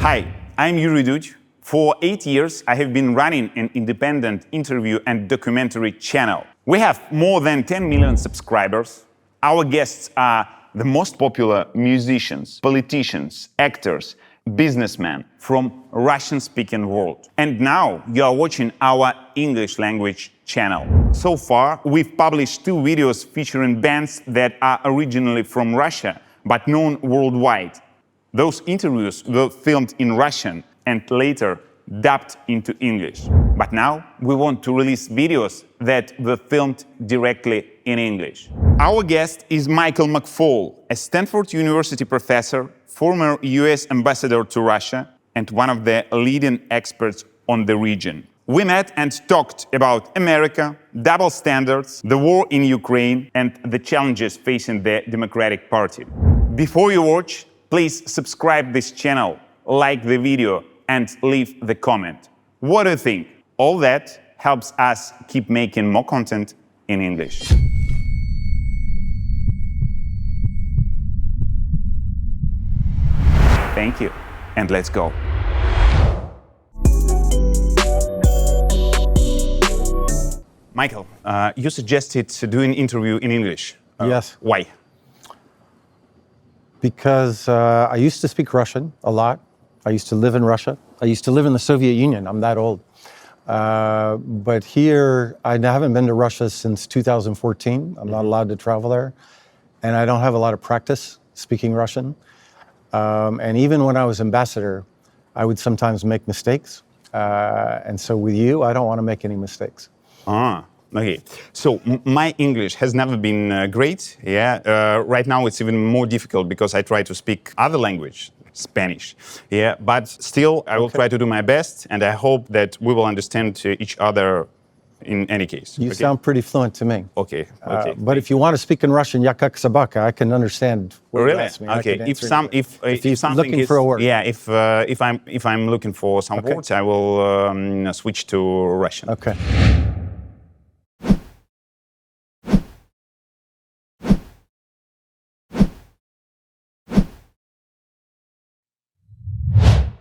Hi, I'm Yuri Duch. For 8 years, I have been running an independent interview and documentary channel. We have more than 10 million subscribers. Our guests are the most popular musicians, politicians, actors, businessmen from Russian-speaking world. And now you are watching our English language channel. So far, we've published 2 videos featuring bands that are originally from Russia, but known worldwide. Those interviews were filmed in Russian and later dubbed into English. But now we want to release videos that were filmed directly in English. Our guest is McFaul, a Stanford University professor, former US ambassador to Russia, and one of the leading experts on the region. We met and talked about America, double standards, the war in Ukraine, and the challenges facing the Democratic Party. Before you watch, please subscribe this channel, like the video, and leave the comment. What do you think? All that helps us keep making more content in English. Thank you, and let's go. Michael, you suggested doing an interview in English. Yes. Why? Because I used to speak Russian a lot. I used to live in Russia. I used to live in the Soviet Union. I'm that old. But here, I haven't been to Russia since 2014. I'm not allowed to travel there. And I don't have a lot of practice speaking Russian. And even when I was ambassador, I would sometimes make mistakes. And so with you, I don't want to make any mistakes. Okay. So my English has never been great. Yeah. Right now it's even more difficult because I try to speak other language, Spanish. Yeah. But still, I will try to do my best, and I hope that we will understand each other in any case. You sound pretty fluent to me. Okay. But if you want to speak in Russian, "Я как собака," I can understand what you really? ask me. Okay. If something looking is, for a word. yeah. If I'm looking for some words, I will switch to Russian. Okay.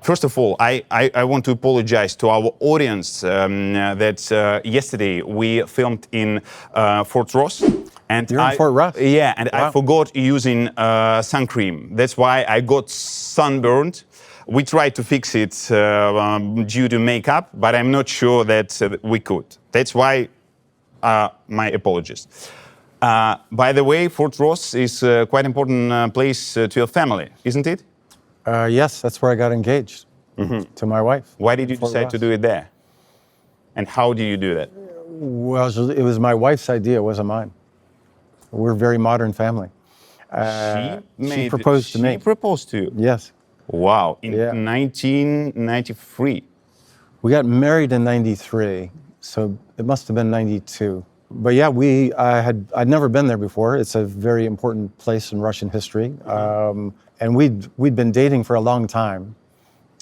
First of all, I want to apologize to our audience that yesterday we filmed in Fort Ross. And You're in Fort Ross? Yeah, and Wow. I forgot using sun cream. That's why I got sunburned. We tried to fix it due to makeup, but I'm not sure that we could. That's why my apologies. By the way, Fort Ross is a quite important place to your family, isn't it? Yes, that's where I got engaged to my wife. Why did you Fort decide Ross. to do it there? And how did you do that? Well, it was my wife's idea, it wasn't mine. We're a very modern family. She proposed to me. She proposed to you? Yes. Wow, in 1993. We got married in 93, so it must have been 92. But yeah, I'd never been there before. It's a very important place in Russian history. And we'd been dating for a long time.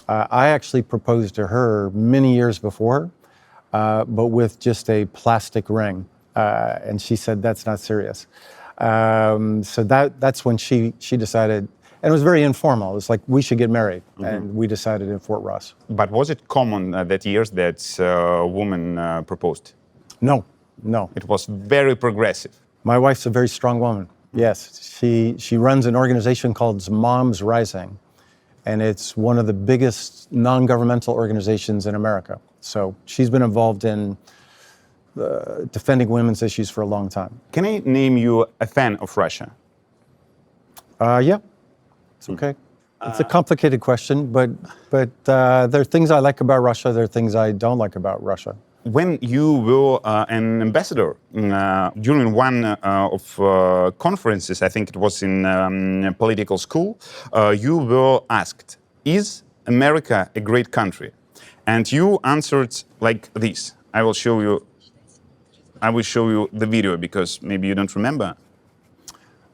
I actually proposed to her many years before, but with just a plastic ring. And she said, "That's not serious." So that's when she decided, and it was very informal. It was like, we should get married. And we decided in Fort Ross. But was it common that years that a woman proposed? No. It was very progressive. My wife's a very strong woman. Yes, she runs an organization called Moms Rising, and it's one of the biggest non-governmental organizations in America. So she's been involved in defending women's issues for a long time. Can I name you a fan of Russia? Yeah, it's okay. It's a complicated question, but there are things I like about Russia, there are things I don't like about Russia. When you were an ambassador during one of conferences, I think it was in political school, you were asked, "Is America a great country?" And you answered like this. I will show you the video because maybe you don't remember.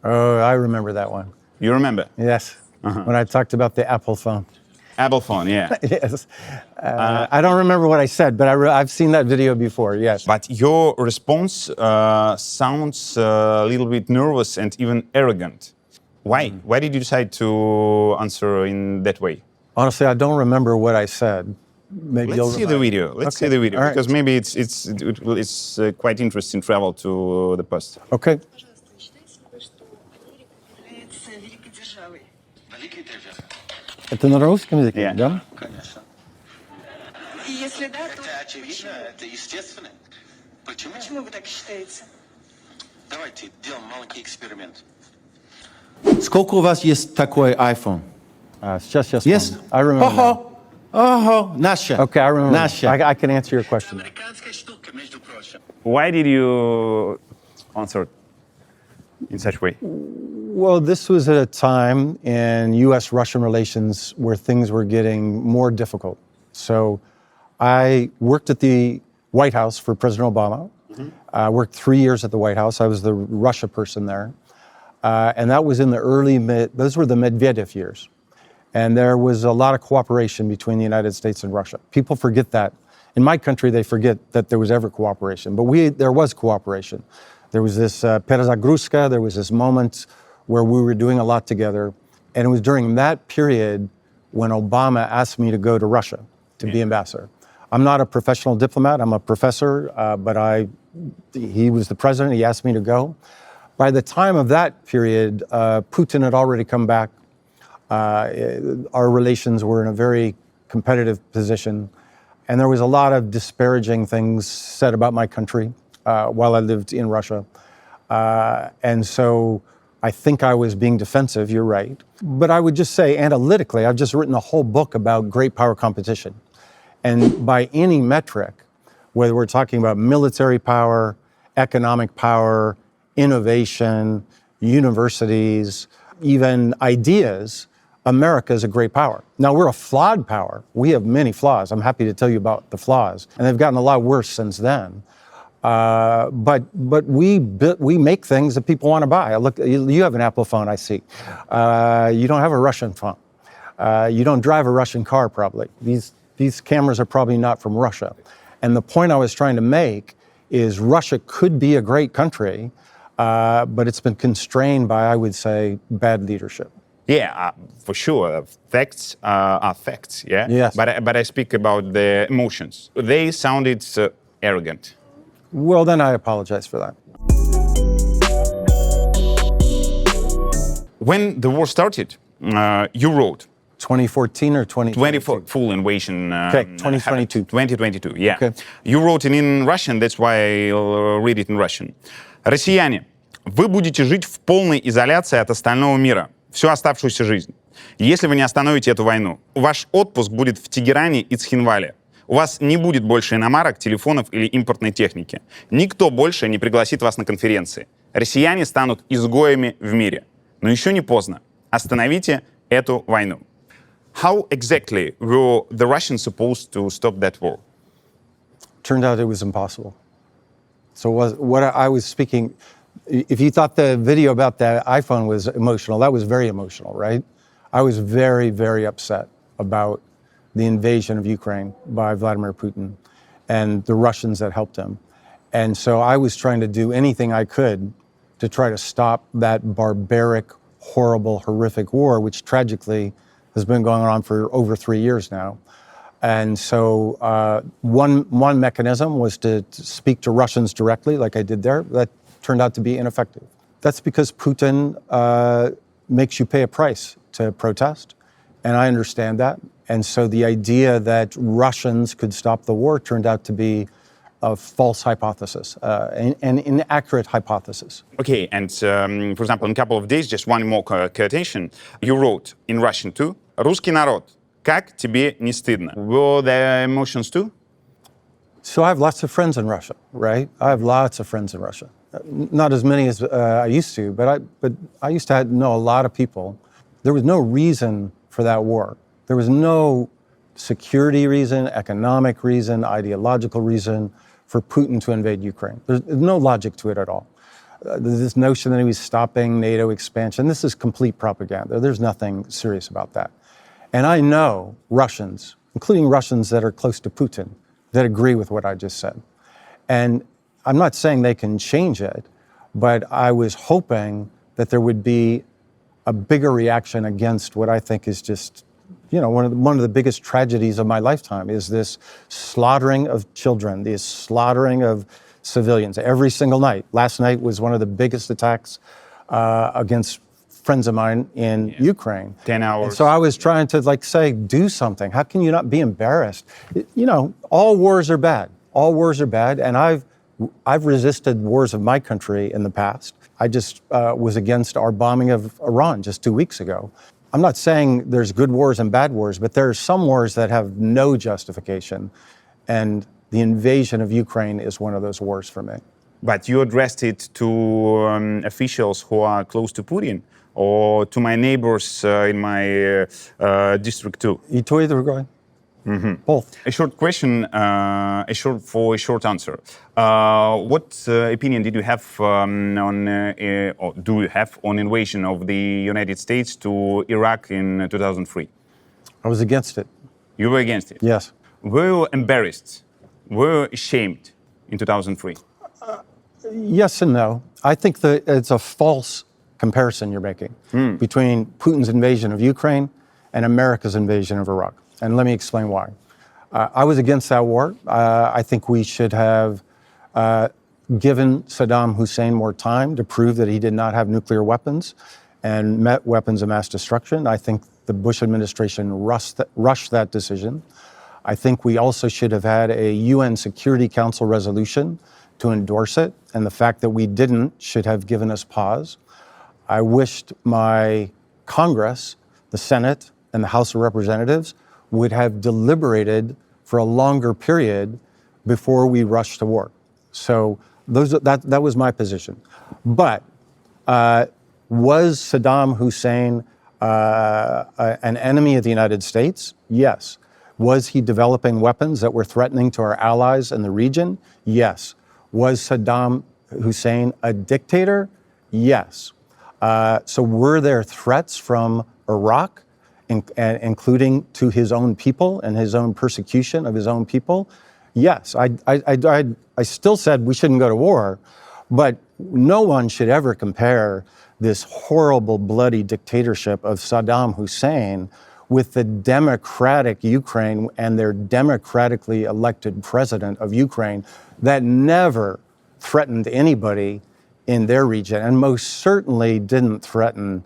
Oh, I remember that one. You remember? Yes, when I talked about the Apple phone. Apple phone, yeah. Yes. I don't remember what I said, but I've seen that video before, yes. But your response sounds a little bit nervous and even arrogant. Why? Why did you decide to answer in that way? Honestly, I don't remember what I said. Maybe Let's see the video. Let's see the video, All right. because maybe it's quite interesting travel to the past. Okay. Это на русском языке, Yeah. да? Конечно. И если да, то Это очевидно, это естественно. Почему? почему вы так считаете? Давайте сделаем маленький эксперимент. Сколько у вас есть такой iPhone? Сейчас я Есть? вспомню. I remember now. Наша. Okay, I remember. Наша. I can answer your question. Американская штука, между прочим. Why did you answer in such way? Well, this was at a time in U.S.-Russian relations where things were getting more difficult. So I worked at the White House for President Obama. I worked 3 years at the White House. I was the Russia person there. And that was in the those were the Medvedev years. And there was a lot of cooperation between the United States and Russia. People forget that. In my country, they forget that there was ever cooperation, but there was cooperation. There was this peresagruska, there was this moment where we were doing a lot together. And it was during that period when Obama asked me to go to Russia to be ambassador. I'm not a professional diplomat, I'm a professor, but he was the president, he asked me to go. By the time of that period, Putin had already come back. Our relations were in a very competitive position. And there was a lot of disparaging things said about my country while I lived in Russia. And so I think I was being defensive, you're right. But I would just say analytically, I've just written a whole book about great power competition. And by any metric, whether we're talking about military power, economic power, innovation, universities, even ideas, America is a great power. Now, we're a flawed power. We have many flaws. I'm happy to tell you about the flaws. And they've gotten a lot worse since then. But we make things that people want to buy. Look, you have an Apple phone, I see. You don't have a Russian phone. You don't drive a Russian car, probably. These cameras are probably not from Russia. And the point I was trying to make is Russia could be a great country, but it's been constrained by, I would say, bad leadership. Yeah, for sure. Facts are facts, yeah? Yes. But I speak about the emotions. They sounded arrogant. Well, then I apologize for that. When the war started, you wrote 2014 or 2022? full invasion. Okay, 2022. 2022, yeah. Okay. You wrote it in Russian, that's why I'll read it in Russian. Россияне, вы будете жить в полной изоляции от остального мира всю оставшуюся жизнь, если вы не остановите эту войну. Ваш отпуск будет в Тегеране и Цхинвале. У вас не будет больше иномарок, телефонов или импортной техники. Никто больше не пригласит вас на конференции. Россияне станут изгоями в мире. Но еще не поздно. Остановите эту войну. How exactly were the Russians supposed to stop that war? Turned out it was impossible. So what I was speaking, if you thought the video about the iPhone was emotional, that was very emotional, right? I was very, very upset about the invasion of Ukraine by Vladimir Putin and the Russians that helped him. And so I was trying to do anything I could to try to stop that barbaric, horrible, horrific war, which tragically has been going on for over 3 years now. And so one mechanism was to speak to Russians directly, like I did there. That turned out to be ineffective. That's because Putin makes you pay a price to protest, and I understand that. And so the idea that Russians could stop the war turned out to be a false hypothesis, an inaccurate hypothesis. Okay, and for example, in a couple of days, just one more quotation, you wrote in Russian too, «Русский народ, как тебе не стыдно?» Were there emotions too? So I have lots of friends in Russia, right? I have lots of friends in Russia. Not as many as I used to, but I used to know a lot of people. There was no reason for that war. There was no security reason, economic reason, ideological reason for Putin to invade Ukraine. There's no logic to it at all. This notion that he was stopping NATO expansion, this is complete propaganda. There's nothing serious about that. And I know Russians, including Russians that are close to Putin, that agree with what I just said. And I'm not saying they can change it, but I was hoping that there would be a bigger reaction against what I think is just, one of the biggest tragedies of my lifetime is this slaughtering of children, this slaughtering of civilians every single night. Last night was one of the biggest attacks against friends of mine in Ukraine. 10 hours. And so I was trying to say, do something. How can you not be embarrassed? All wars are bad. All wars are bad. And I've resisted wars of my country in the past. I just was against our bombing of Iran just 2 weeks ago. I'm not saying there's good wars and bad wars, but there are some wars that have no justification. And the invasion of Ukraine is one of those wars for me. But you addressed it to officials who are close to Putin, or to my neighbors in my district too? И то, и другое. Both. A short question, a short answer. What opinion did you have or do you have on invasion of the United States to Iraq in 2003? I was against it. You were against it? Yes. Were you embarrassed? Were you ashamed in 2003? Yes and no. I think that it's a false comparison you're making between Putin's invasion of Ukraine and America's invasion of Iraq. And let me explain why. I was against that war. I think we should have given Saddam Hussein more time to prove that he did not have nuclear weapons and weapons of mass destruction. I think the Bush administration rushed that decision. I think we also should have had a UN Security Council resolution to endorse it, and the fact that we didn't should have given us pause. I wished my Congress, the Senate, and the House of Representatives would have deliberated for a longer period before we rushed to war. So that was my position. But was Saddam Hussein an enemy of the United States? Yes. Was he developing weapons that were threatening to our allies in the region? Yes. Was Saddam Hussein a dictator? Yes. So were there threats from Iraq, including to his own people and his own persecution of his own people? Yes. I still said we shouldn't go to war, but no one should ever compare this horrible, bloody dictatorship of Saddam Hussein with the democratic Ukraine and their democratically elected president of Ukraine that never threatened anybody in their region and most certainly didn't threaten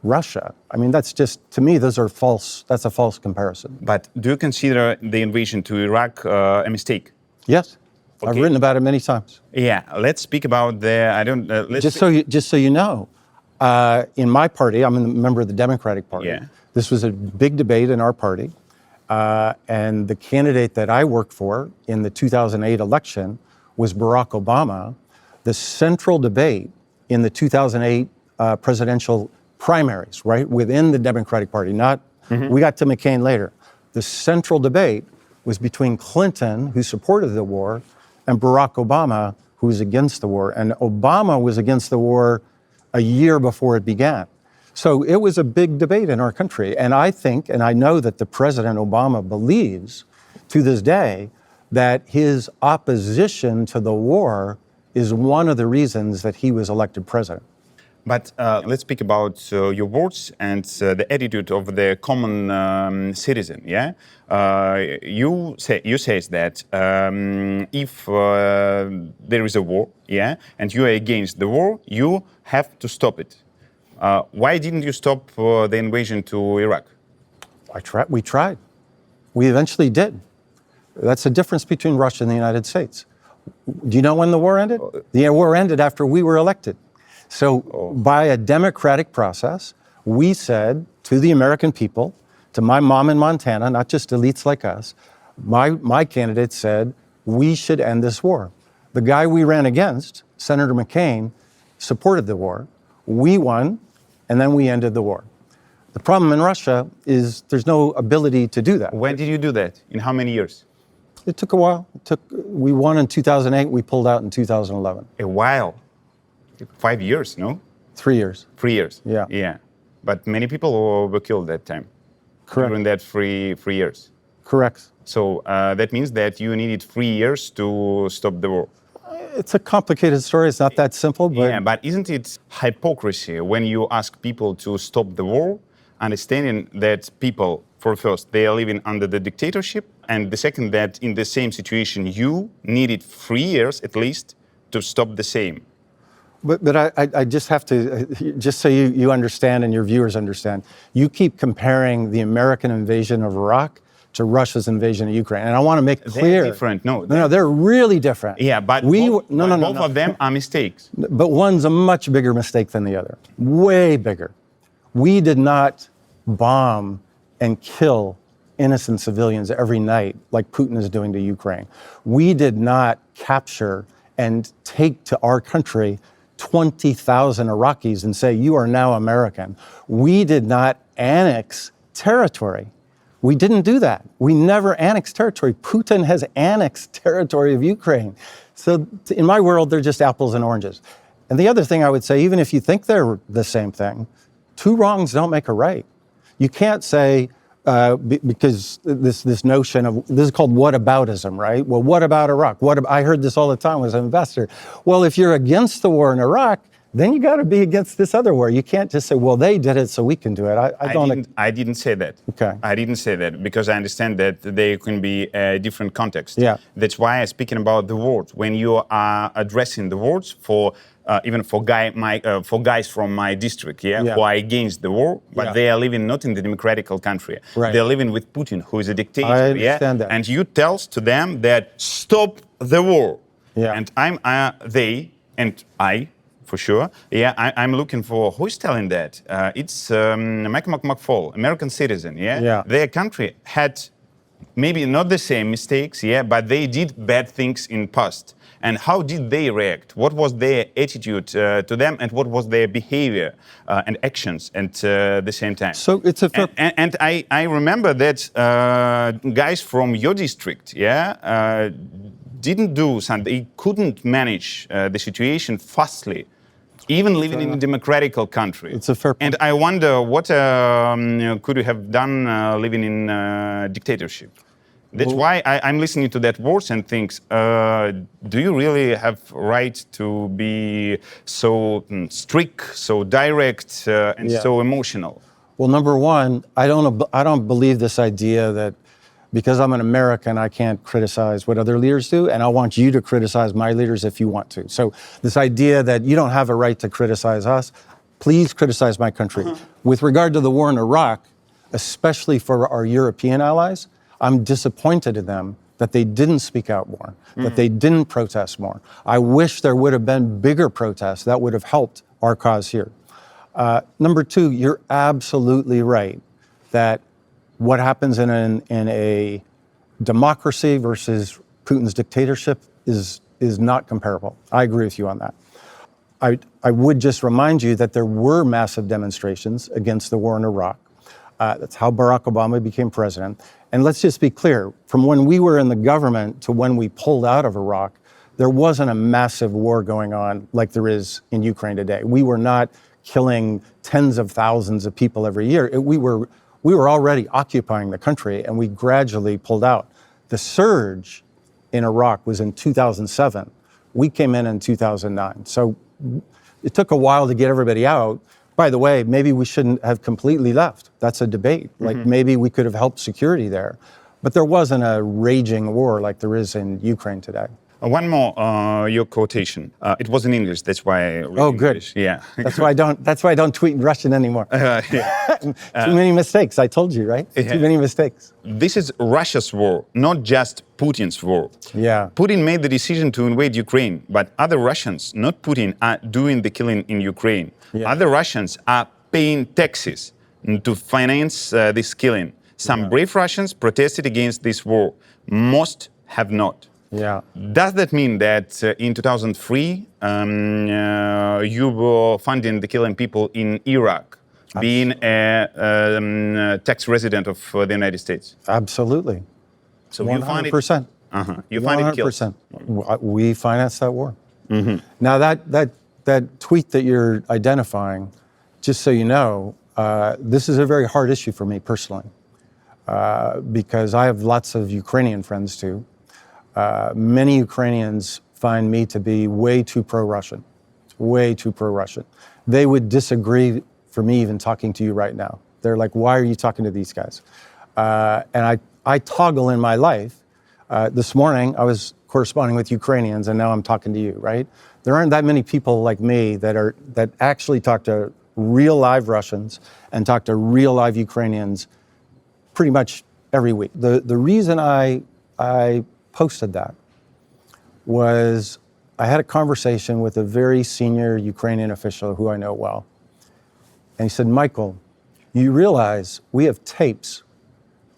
Russia. I mean, that's just, to me, that's a false comparison. But do you consider the invasion to Iraq a mistake? Yes. Okay. I've written about it many times. Yeah, let's speak about Just so you know, in my party, I'm a member of the Democratic Party. Yeah. This was a big debate in our party, and the candidate that I worked for in the 2008 election was Barack Obama. The central debate in the 2008 presidential primaries, right, within the Democratic Party, we got to McCain later. The central debate was between Clinton, who supported the war, and Barack Obama, who was against the war. And Obama was against the war a year before it began. So it was a big debate in our country. And I think, and I know that the President Obama believes to this day, that his opposition to the war is one of the reasons that he was elected president. But let's speak about your words and the attitude of the common citizen. Yeah, you say that if there is a war, yeah, and you are against the war, you have to stop it. Why didn't you stop the invasion to Iraq? We tried. We eventually did. That's the difference between Russia and the United States. Do you know when the war ended? The war ended after we were elected. So by a democratic process, we said to the American people, to my mom in Montana, not just elites like us, my candidate said, we should end this war. The guy we ran against, Senator McCain, supported the war. We won, and then we ended the war. The problem in Russia is there's no ability to do that. When did you do that? In how many years? It took a while. We won in 2008, we pulled out in 2011. A while. 5 years, no? 3 years. 3 years. Yeah. Yeah. But many people were killed that time. Correct. During that three years. Correct. So that means that you needed 3 years to stop the war. It's a complicated story. It's not that simple, but Yeah, but isn't it hypocrisy when you ask people to stop the war, understanding that people For first, they are living under the dictatorship, and the second, that in the same situation, you needed 3 years at least to stop the same. But I just have to, just so you understand and your viewers understand, you keep comparing the American invasion of Iraq to Russia's invasion of Ukraine. And I want to make clear. They're different, no. No, they're really different. Yeah, but both of them are mistakes. But one's a much bigger mistake than the other, way bigger. We did not bomb and kill innocent civilians every night like Putin is doing to Ukraine. We did not capture and take to our country 20,000 Iraqis and say, you are now American. We did not annex territory. We didn't do that. We never annexed territory. Putin has annexed territory of Ukraine. So in my world, they're just apples and oranges. And the other thing I would say, even if you think they're the same thing, two wrongs don't make a right. You can't say, because this notion of, this is called whataboutism, right? Well, what about Iraq? I heard this all the time as an investor. Well, if you're against the war in Iraq, then you got to be against this other war. You can't just say, well, they did it, so we can do it. I didn't say that. Okay. I didn't say that because I understand that there can be a different context. Yeah. That's why I'm speaking about the words. When you are addressing the words for even for guys from my district, who are against the war, but they are living not in the democratical country. Right. They are living with Putin, who is a dictator. I understand that. And you tell to them that stop the war. Yeah. And I, for sure. I'm looking for who's telling that. It's McFaul, American citizen. Their country had maybe not the same mistakes, but they did bad things in past. And how did they react? What was their attitude to them, and what was their behavior and actions at the same time? So it's a fair... And I remember that guys from your district, didn't do something. They couldn't manage the situation fastly, even living in a democratic country. It's a fair point. And I wonder what could you have done living in dictatorship? That's why I'm listening to that words and think, do you really have right to be so strict, so direct, and so emotional? Well, number one, I don't believe this idea that because I'm an American, I can't criticize what other leaders do, and I want you to criticize my leaders if you want to. So this idea that you don't have a right to criticize us, please criticize my country. With regard to the war in Iraq, especially for our European allies, I'm disappointed in them that they didn't speak out more, that they didn't protest more. I wish there would have been bigger protests that would have helped our cause here. Number two, you're absolutely right that what happens in a democracy versus Putin's dictatorship is not comparable. I agree with you on that. I would just remind you that there were massive demonstrations against the war in Iraq. That's how Barack Obama became president. And let's just be clear, from when we were in the government to when we pulled out of Iraq, there wasn't a massive war going on like there is in Ukraine today. We were not killing tens of thousands of people every year. We were already occupying the country, and we gradually pulled out. The surge in Iraq was in 2007. We came in 2009. So it took a while to get everybody out. By the way, maybe we shouldn't have completely left. That's a debate. Like maybe we could have helped security there. But there wasn't a raging war like there is in Ukraine today. One more, your quotation. It was in English, that's why I read good. English. Yeah. That's why I don't tweet in Russian anymore. Too many mistakes, I told you, right? Too many mistakes. This is Russia's war, not just Putin's war. Yeah. Putin made the decision to invade Ukraine, but other Russians, not Putin, are doing the killing in Ukraine. Yeah. Other Russians are paying taxes to finance this killing. Some brave Russians protested against this war. Most have not. Yeah. Does that mean that in 2003 you were funding the killing people in Iraq, being a tax resident of the United States? Absolutely. So 100%. you find it. You find it kills. 100%. We financed that war. Now that tweet that you're identifying, just so you know, this is a very hard issue for me personally, because I have lots of Ukrainian friends too. Many Ukrainians find me to be way too pro-Russian, way too pro-Russian. They would disagree for me even talking to you right now. They're like, why are you talking to these guys? And I toggle in my life. This morning, I was corresponding with Ukrainians, and now I'm talking to you, right? There aren't that many people like me that actually talk to real live Russians and talk to real live Ukrainians pretty much every week. The reason I posted that was I had a conversation with a very senior Ukrainian official who I know well. And he said, Michael, you realize we have tapes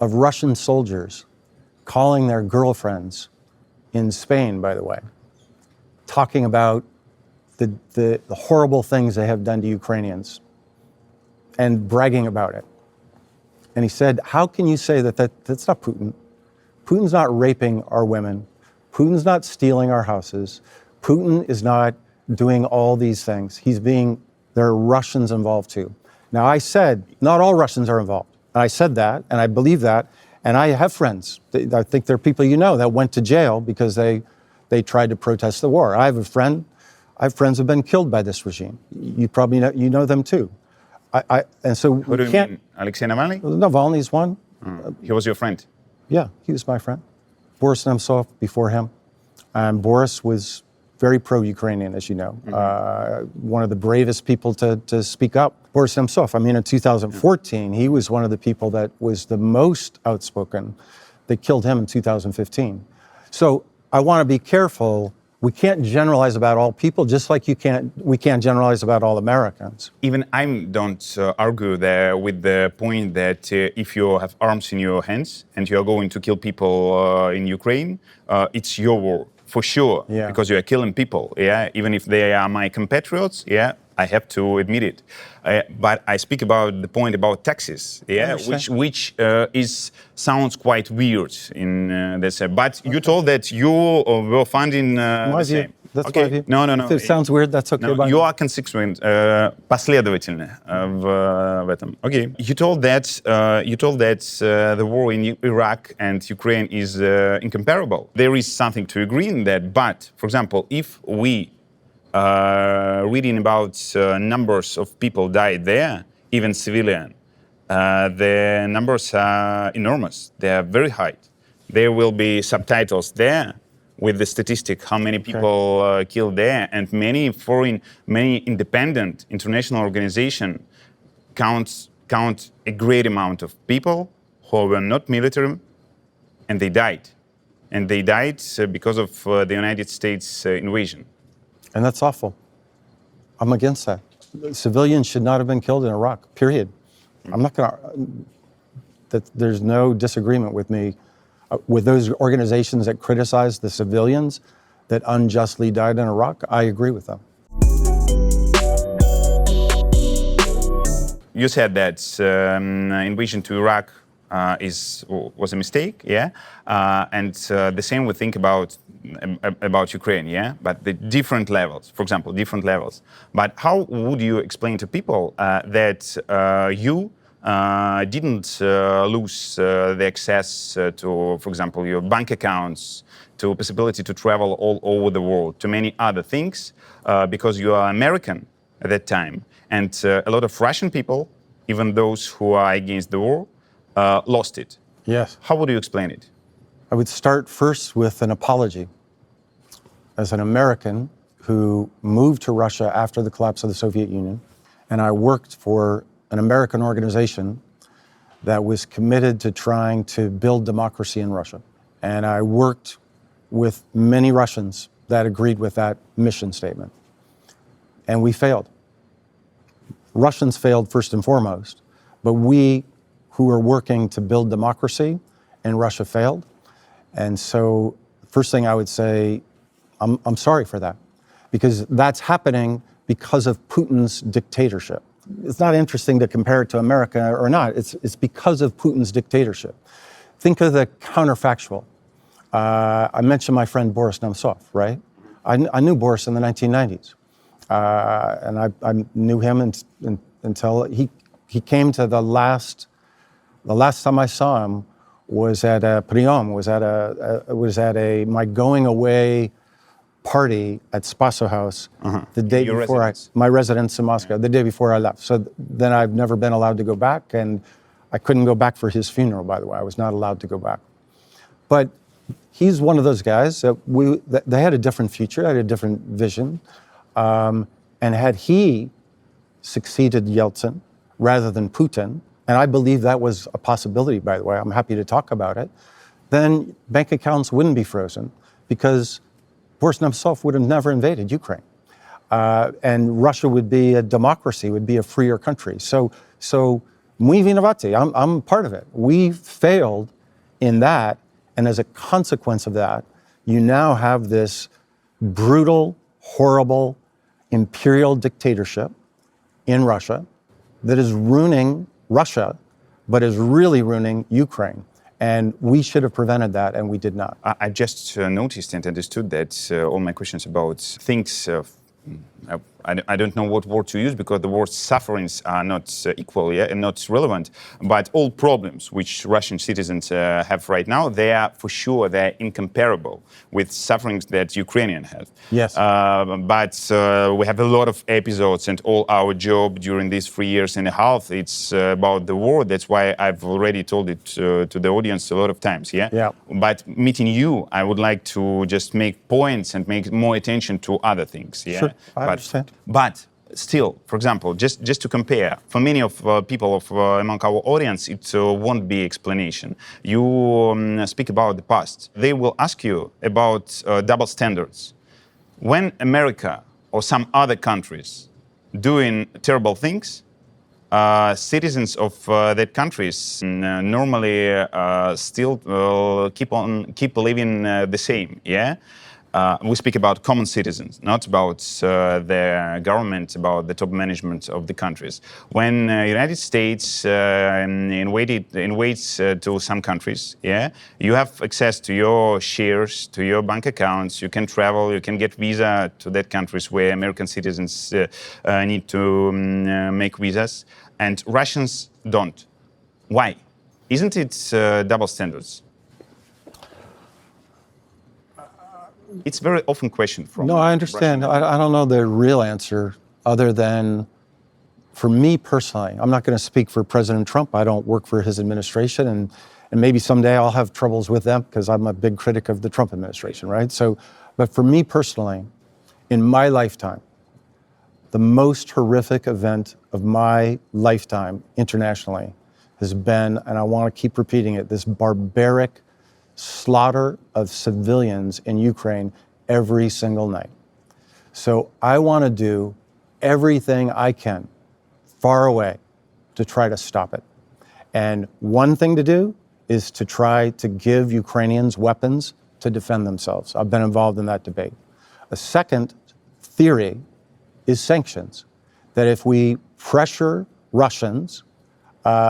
of Russian soldiers calling their girlfriends in Spain, by the way, talking about the horrible things they have done to Ukrainians and bragging about it. And he said, how can you say that's not Putin? Putin's not raping our women. Putin's not stealing our houses. Putin is not doing all these things. There are Russians involved too. Now I said, not all Russians are involved. And I said that, and I believe that. And I have friends, I think there are people you know that went to jail because they tried to protest the war. I have friends who've been killed by this regime. You probably know them too. And so Who do you mean? Alexei Navalny? Navalny is one. He was your friend? Yeah, he was my friend. Boris Nemtsov before him. And Boris was very pro-Ukrainian, as you know. One of the bravest people to speak up. Boris Nemtsov, I mean, in 2014, he was one of the people that was the most outspoken. They killed him in 2015. So I want to be careful. We can't generalize about all people, just like we can't generalize about all Americans. Even I don't argue there with the point that if you have arms in your hands and you are going to kill people in Ukraine, it's your war, for sure, because you are killing people, even if they are my compatriots, I have to admit it. But I speak about the point about taxes, which sounds quite weird in this. But you told that you were funding the same. That's my view. No. If it sounds weird, that's okay. No, you are consistent, последовательны в этом. Okay. You told that the war in Iraq and Ukraine is incomparable. There is something to agree in that. But, for example, if we reading about numbers of people died there, even civilian, the numbers are enormous. They are very high. There will be subtitles there with the statistic how many people killed there, and many independent international organizations count a great amount of people who were not military, and they died. And they died because of the United States invasion. And that's awful. I'm against that. Civilians should not have been killed in Iraq, period. I'm not going to, there's no disagreement with me. With those organizations that criticize the civilians that unjustly died in Iraq, I agree with them. You said that invasion to Iraq was a mistake, and the same we think about Ukraine, but the different levels, for example, different levels. But how would you explain to people that you didn't lose the access to, for example, your bank accounts, to possibility to travel all over the world, to many other things, because you are American at that time, and a lot of Russian people, even those who are against the war, lost it. Yes. How would you explain it? I would start first with an apology. As an American who moved to Russia after the collapse of the Soviet Union, and I worked for an American organization that was committed to trying to build democracy in Russia. And I worked with many Russians that agreed with that mission statement. And we failed. Russians failed first and foremost, but we who were working to build democracy in Russia failed. And so first thing I would say, I'm sorry for that, because that's happening because of Putin's dictatorship. It's not interesting to compare it to America or not. It's because of Putin's dictatorship. Think of the counterfactual. I mentioned my friend Boris Nemtsov, right? I knew Boris in the 1990s. And I knew him until he came to the last time I saw him was at a Priom, was at my going away party at Spaso House the day before my residence in Moscow, the day before I left. So then I've never been allowed to go back, and I couldn't go back for his funeral, by the way. I was not allowed to go back. But he's one of those guys that they had a different future, had a different vision. And had he succeeded Yeltsin rather than Putin, and I believe that was a possibility, by the way, I'm happy to talk about it, then bank accounts wouldn't be frozen because Boris Nemtsov would have never invaded Ukraine. And Russia would be a democracy, would be a freer country. So muy vinovati, I'm part of it. We failed in that, and as a consequence of that, you now have this brutal, horrible, imperial dictatorship in Russia that is ruining Russia, but is really ruining Ukraine. And we should have prevented that, and we did not. I just noticed and understood that all my questions about things, I don't know what word to use because the word sufferings are not equal and not relevant, but all problems which Russian citizens have right now, they're incomparable with sufferings that Ukrainians have. Yes. But we have a lot of episodes, and all our job during these 3 years and a half, it's about the war. That's why I've already told it to the audience a lot of times, yeah? Yeah. But meeting you, I would like to just make points and make more attention to other things, yeah? Sure, I understand. But still, for example, just to compare, for many of people among our audience, it won't be explanation. You speak about the past. They will ask you about double standards. When America or some other countries doing terrible things, citizens of that countries normally still keep living the same, yeah? We speak about common citizens, not about the government, about the top management of the countries. When United States invades to some countries, yeah, you have access to your shares, to your bank accounts. You can travel, you can get visa to that countries where American citizens need to make visas, and Russians don't. Why? Isn't it double standards? It's very often questioned from. No, I understand. I don't know the real answer other than, for me personally, I'm not going to speak for President Trump. I don't work for his administration, and maybe someday I'll have troubles with them because I'm a big critic of the Trump administration, right? So, but for me personally, in my lifetime, the most horrific event of my lifetime internationally has been, and I want to keep repeating it, this barbaric slaughter of civilians in Ukraine every single night. So I want to do everything I can far away to try to stop it. And one thing to do is to try to give Ukrainians weapons to defend themselves. I've been involved in that debate. A second theory is sanctions, that if we pressure Russians,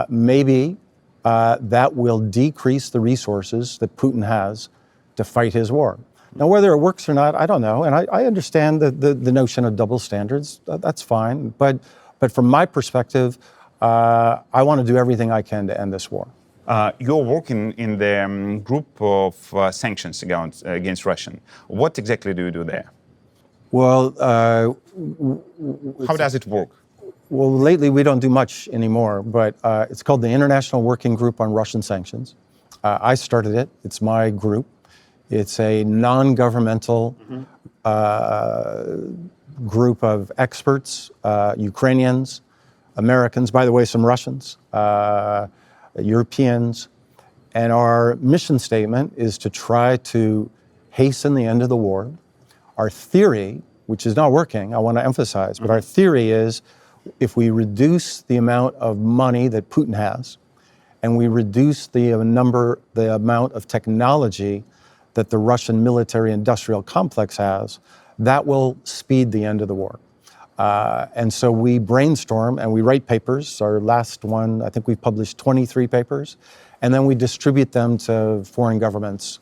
maybe that will decrease the resources that Putin has to fight his war. Now, whether it works or not, I don't know. And I understand the notion of double standards. That's fine. But from my perspective, I want to do everything I can to end this war. You're working in the group of sanctions against Russia. What exactly do you do there? Well, how does it work? Well, lately we don't do much anymore, but it's called the International Working Group on Russian Sanctions. I started it. It's my group. It's a non-governmental group of experts, Ukrainians, Americans, by the way, some Russians, Europeans. And our mission statement is to try to hasten the end of the war. Our theory, which is not working, I want to emphasize, but our theory is if we reduce the amount of money that Putin has, and we reduce the amount of technology that the Russian military-industrial complex has, that will speed the end of the war. And so we brainstorm and we write papers. Our last one, I think we published 23 papers, and then we distribute them to foreign governments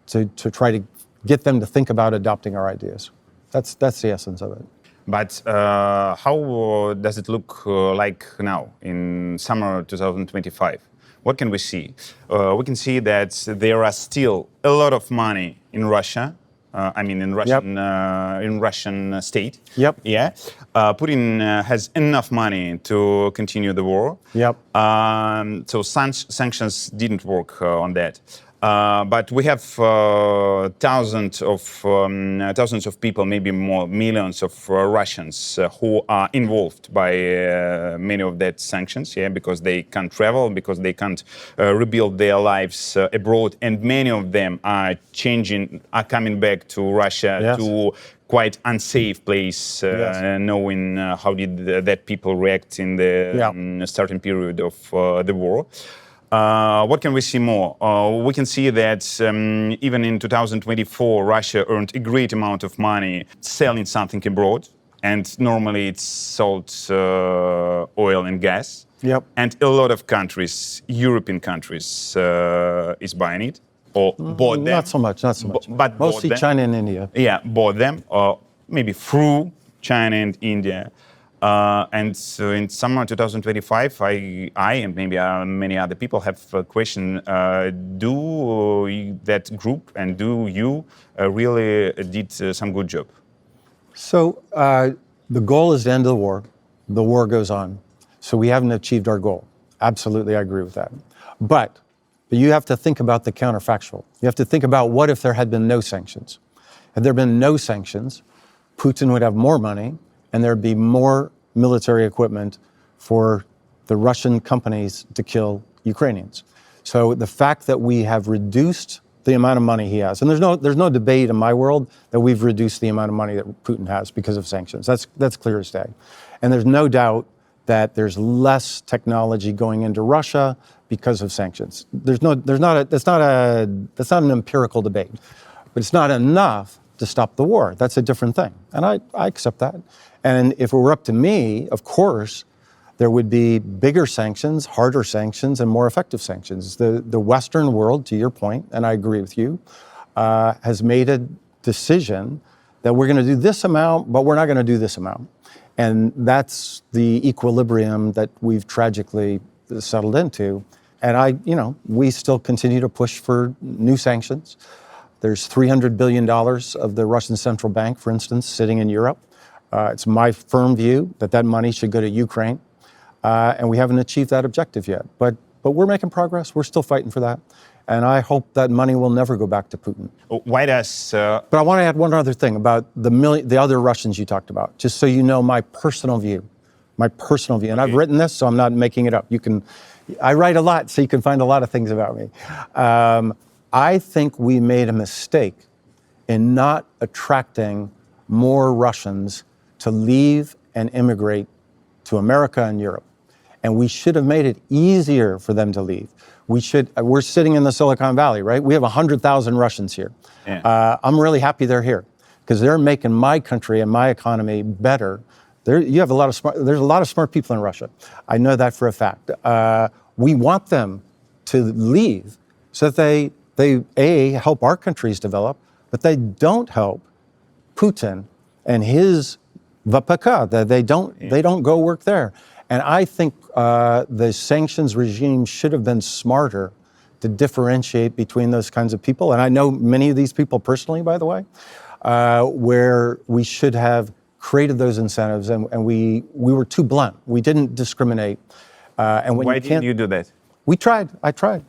to try to get them to think about adopting our ideas. That's the essence of it. But how does it look like now in summer 2025? What can we see? We can see that there are still a lot of money in Russia I mean, in Russian state. Yep. Yeah. Putin has enough money to continue the war. Yep. So sanctions didn't work on that. But we have thousands of people, maybe more, millions of Russians who are involved by many of that sanctions, because they can't travel, because they can't rebuild their lives abroad, and many of them are coming back to Russia to quite unsafe place, knowing how did that people react in the starting period of the war. What can we see more? We can see that even in 2024, Russia earned a great amount of money selling something abroad, and normally it's sold oil and gas. Yep. And a lot of countries, European countries, is buying it or bought them. Not so much. But mostly China and India. Yeah, bought them, or maybe through China and India. And so in summer 2025, I and maybe many other people have a question: do that group and do you really did some good job? So the goal is to end the war. The war goes on. So we haven't achieved our goal. Absolutely, I agree with that. But you have to think about the counterfactual. You have to think about, what if there had been no sanctions? Had there been no sanctions, Putin would have more money, and there'd be more military equipment for the Russian companies to kill Ukrainians. So the fact that we have reduced the amount of money he has, and there's no debate in my world that we've reduced the amount of money that Putin has because of sanctions. That's clear as day. And there's no doubt that there's less technology going into Russia because of sanctions. That's not an empirical debate, but it's not enough to stop the war. That's a different thing, and I accept that. And if it were up to me, of course, there would be bigger sanctions, harder sanctions, and more effective sanctions. The Western world, to your point, and I agree with you, has made a decision that we're going to do this amount, but we're not going to do this amount. And that's the equilibrium that we've tragically settled into. And we still continue to push for new sanctions. There's $300 billion of the Russian central bank, for instance, sitting in Europe. It's my firm view that money should go to Ukraine. And we haven't achieved that objective yet. But we're making progress. We're still fighting for that. And I hope that money will never go back to Putin. Why does... But I want to add one other thing about the other Russians you talked about, just so you know my personal view. And I've written this, so I'm not making it up. I write a lot, so you can find a lot of things about me. I think we made a mistake in not attracting more Russians to leave and immigrate to America and Europe. And we should have made it easier for them to leave. We're sitting in the Silicon Valley, right? We have 100,000 Russians here. Yeah. I'm really happy they're here because they're making my country and my economy better. There's a lot of smart people in Russia. I know that for a fact. We want them to leave so that they help our countries develop, but they don't help Putin and his VPK. They don't go work there. And I think the sanctions regime should have been smarter to differentiate between those kinds of people. And I know many of these people personally, by the way, where we should have created those incentives, and we were too blunt. We didn't discriminate. And when Why didn't you do that? We tried. I tried.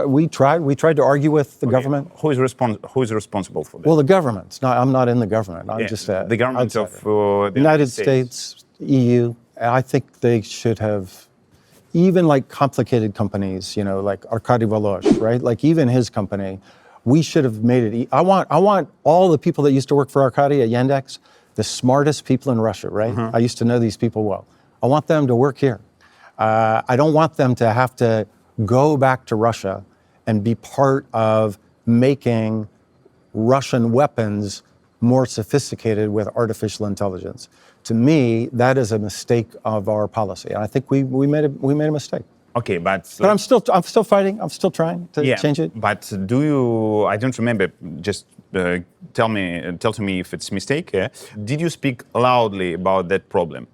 We tried to argue with the government. Who is responsible for that? Well, the government. I'm not in the government. I'm just the government of the United States, EU. I think they should have, even like complicated companies, like Arkady Volosh, right? Like even his company, we should have made it. I want all the people that used to work for Arkady at Yandex, the smartest people in Russia, right? I used to know these people well. I want them to work here. I don't want them to have to go back to Russia and be part of making Russian weapons more sophisticated with artificial intelligence. To me, that is a mistake of our policy. And I think we made a mistake. Okay, but I'm still fighting. I'm still trying to change it. But do you? I don't remember. Just tell to me if it's a mistake. Did you speak loudly about that problem?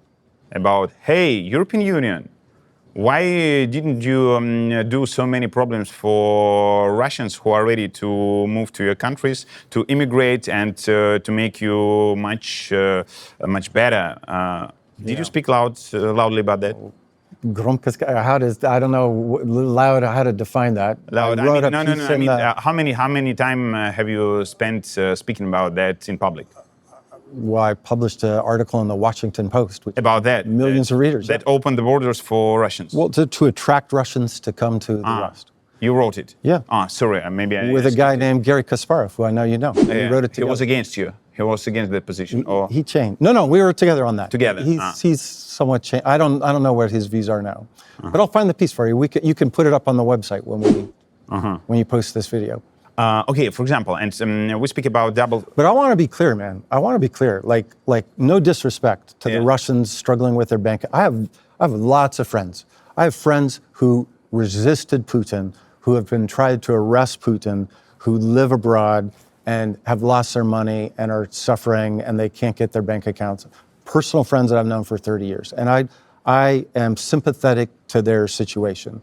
About, hey, European Union, Why didn't you do so many problems for Russians who are ready to move to your countries, to immigrate, and to make you much better? Did you speak loudly about that? Громко, I don't know, loud, how to define that. Loud. I wrote a no. piece I in mean, the, how many time have you spent speaking about that in public? well, I published an article in the Washington Post. Which About that? millions of readers. That opened the borders for Russians. Well, to attract Russians to come to the West. You wrote it? Yeah. Sorry, maybe I... With a guy named Gary Kasparov, who I know you know. We wrote it together. He was against you. He was against that position. Or He changed. No, we were together on that. Together, He's somewhat changed. I don't know what his views are now. But I'll find the piece for you. You can put it up on the website when you post this video. Okay, for example, and we speak about double... But I want to be clear, man. I want to be clear. Like no disrespect to the Russians struggling with their bank. I have lots of friends. I have friends who resisted Putin, who have been tried to arrest Putin, who live abroad and have lost their money and are suffering and they can't get their bank accounts. Personal friends that I've known for 30 years. And I am sympathetic to their situation.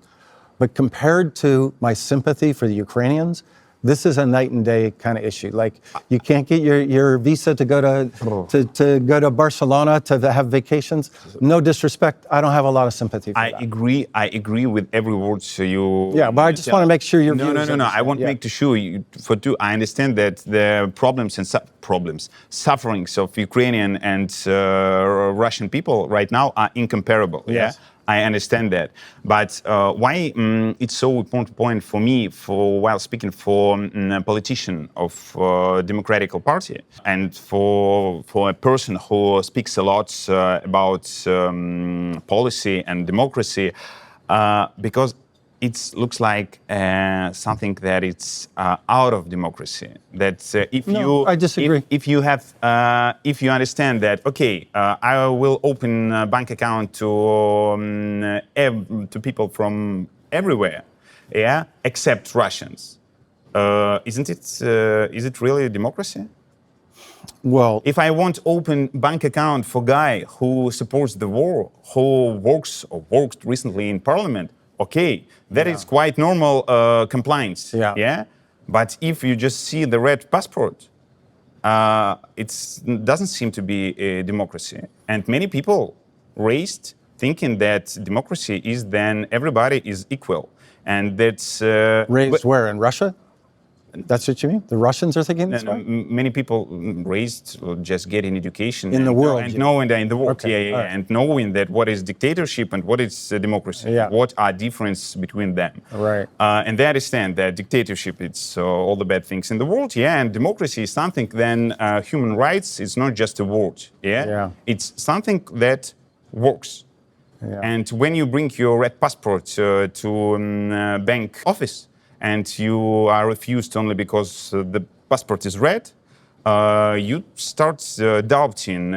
But compared to my sympathy for the Ukrainians, this is a night and day kind of issue. Like you can't get your visa to go to Barcelona to have vacations. No disrespect, I don't have a lot of sympathy for that. I agree with every word you... Yeah, but I just want to make sure you're... No. I want to make sure I understand that the problems and sufferings of Ukrainian and Russian people right now are incomparable. Yes. Yeah? I understand that, but why it's so important point for me, while speaking for a politician of Democratic Party and for a person who speaks a lot about policy and democracy, because it looks like something that it's out of democracy. That I disagree. If you understand that, okay, I will open a bank account to people from everywhere, yeah, except Russians. Is it really a democracy? Well, if I want to open bank account for guy who supports the war, who worked recently in parliament, okay, that is quite normal compliance. Yeah. But if you just see the red passport, it doesn't seem to be a democracy. And many people raised thinking that democracy is then everybody is equal, and that's raised where, in Russia? That's what you mean? The Russians are thinking this way? Many people raised just getting education in the world, and knowing that in the world, okay. Right. And knowing that what is dictatorship and what is democracy, what are difference between them, right? And they understand that dictatorship it's all the bad things in the world, and democracy is something. Then human rights is not just a word, it's something that works. Yeah. And when you bring your red passport to bank office, and you are refused only because the passport is red, you start doubting,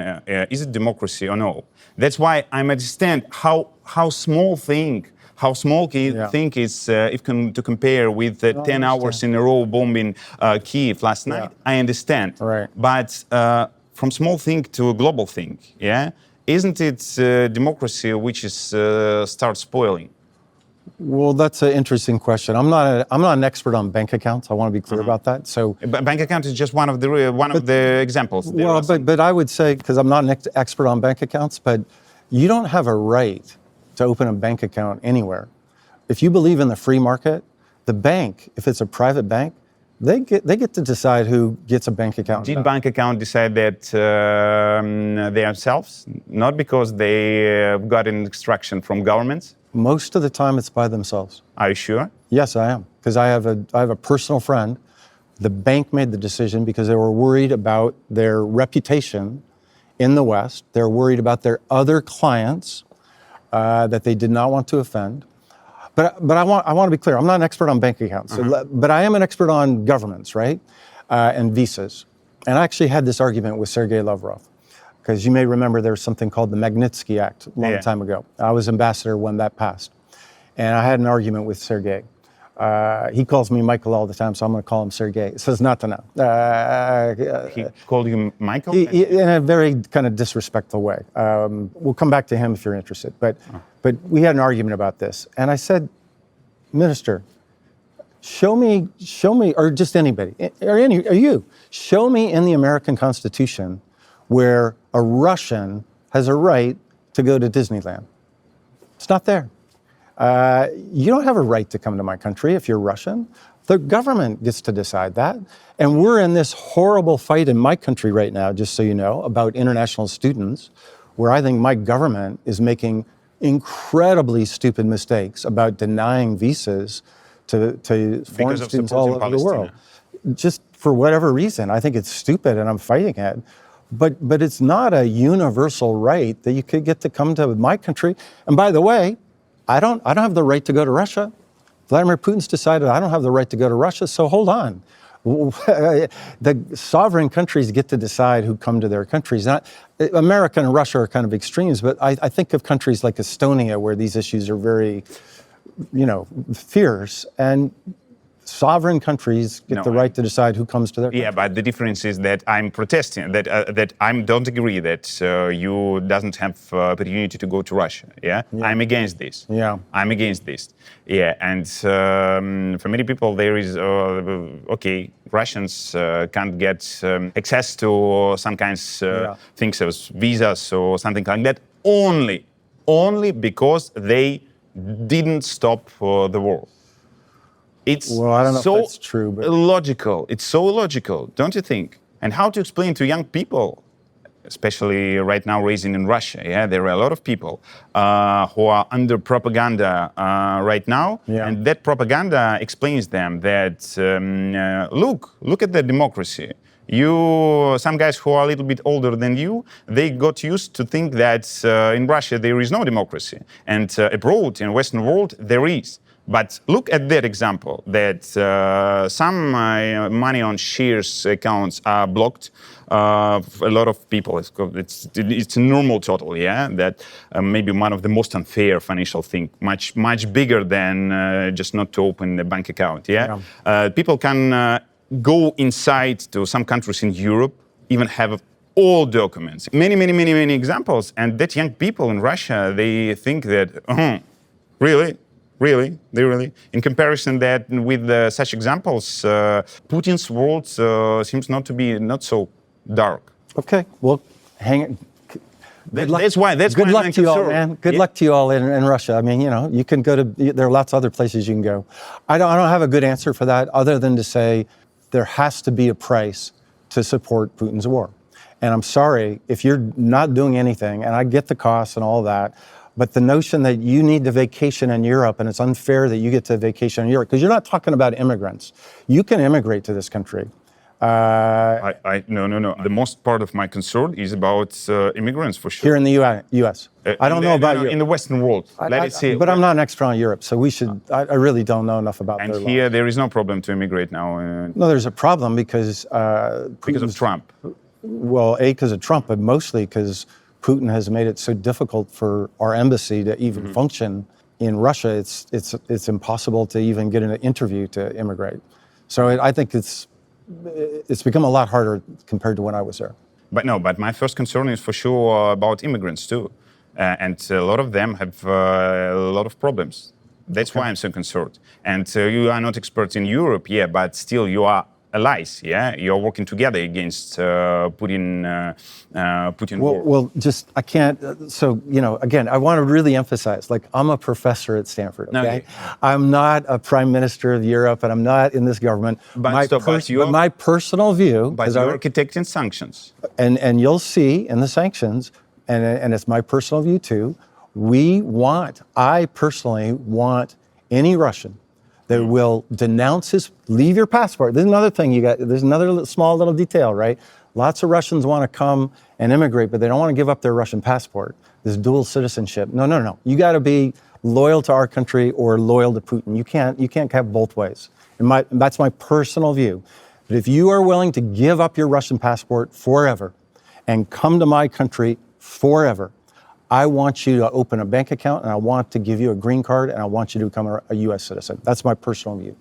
is it democracy or no? That's why I understand how small thing is if to compare with 10 hours in a row bombing Kyiv last night. I understand. Right. But from small thing to a global thing, isn't it democracy which is start spoiling? Well, that's an interesting question. I'm not an expert on bank accounts. I want to be clear about that. So, bank account is just one of the examples. Well, but I would say, because I'm not an expert on bank accounts, but you don't have a right to open a bank account anywhere. If you believe in the free market, the bank, if it's a private bank, they get to decide who gets a bank account. Did bank account decide that themselves, not because they got an instruction from governments? Most of the time, it's by themselves. Are you sure? Yes, I am, because I have a personal friend. The bank made the decision because they were worried about their reputation in the West. They're worried about their other clients that they did not want to offend. But I want to be clear. I'm not an expert on bank accounts, but I am an expert on governments, right, and visas. And I actually had this argument with Sergei Lavrov. Because you may remember there was something called the Magnitsky Act a long time ago. I was ambassador when that passed. And I had an argument with Sergei. He calls me Michael all the time, so I'm going to call him Sergei. So it's not to know. He called you Michael? In a very kind of disrespectful way. We'll come back to him if you're interested. But we had an argument about this. And I said, Minister, show me, or just anybody, or you, show me in the American Constitution where a Russian has a right to go to Disneyland. It's not there. You don't have a right to come to my country if you're Russian. The government gets to decide that. And we're in this horrible fight in my country right now, just so you know, about international students, where I think my government is making incredibly stupid mistakes about denying visas to foreign students all over the world. Just for whatever reason. I think it's stupid and I'm fighting it. But it's not a universal right that you could get to come to my country. And by the way, I don't have the right to go to Russia. Vladimir Putin's decided I don't have the right to go to Russia, so hold on. The sovereign countries get to decide who come to their countries. Now, America and Russia are kind of extremes, but I think of countries like Estonia where these issues are very, fierce. And sovereign countries get the right to decide who comes to their country. Yeah, but the difference is that I'm protesting, that I don't agree that you doesn't have opportunity to go to Russia. Yeah? I'm against this. Yeah. I'm against this. Yeah, and for many people there is, Russians can't get access to some kinds of things as visas or something like that only because they didn't stop the war. It's I don't know so if that's true, but logical. It's so logical, don't you think? And how to explain to young people, especially right now raising in Russia, there are a lot of people who are under propaganda right now, and that propaganda explains them that, look at the democracy. Some guys who are a little bit older than you, they got used to think that in Russia there is no democracy, and abroad, in the Western world, there is. But look at that example, that some money on shares accounts are blocked. A lot of people, it's a normal total, that maybe one of the most unfair financial thing, much bigger than just not to open a bank account, people can go inside to some countries in Europe, even have all documents. Many examples, and that young people in Russia, they think that, really? In comparison that with such examples, Putin's world seems not to be not so dark. Okay, well, hang it. That's why good luck to you all, man. Good luck to you all in Russia. I mean, you can go to, there are lots of other places you can go. I don't have a good answer for that other than to say there has to be a price to support Putin's war. And I'm sorry if you're not doing anything, and I get the costs and all that, but the notion that you need to vacation in Europe and it's unfair that you get to vacation in Europe, because you're not talking about immigrants. You can immigrate to this country. No. The most part of my concern is about immigrants, for sure. Here in the U.S. I don't know about Europe. In the Western world, let it say. But I'm not an expert on Europe, so we should. I really don't know enough about their And here, laws. there is no problem to immigrate now. No, there's a problem because Because of Trump. Well, because of Trump, but mostly because Putin has made it so difficult for our embassy to even function in Russia. It's impossible to even get an interview to immigrate. So I think it's become a lot harder compared to when I was there. But my first concern is for sure about immigrants too. And a lot of them have a lot of problems. That's why I'm so concerned. And you are not experts in Europe, but still you are allies, You're working together against Putin war. Well, I can't, again, I want to really emphasize, I'm a professor at Stanford, okay? I'm not a prime minister of Europe, and I'm not in this government. But my personal view... But you're architecting sanctions. And you'll see in the sanctions, and it's my personal view too, I personally want any Russian that will denounce leave your passport. There's another thing there's another small little detail, right? Lots of Russians want to come and immigrate, but they don't want to give up their Russian passport, this dual citizenship. No. You got to be loyal to our country or loyal to Putin. You can't have both ways. And that's my personal view. But if you are willing to give up your Russian passport forever and come to my country forever, I want you to open a bank account, and I want to give you a green card, and I want you to become a U.S. citizen. That's my personal view.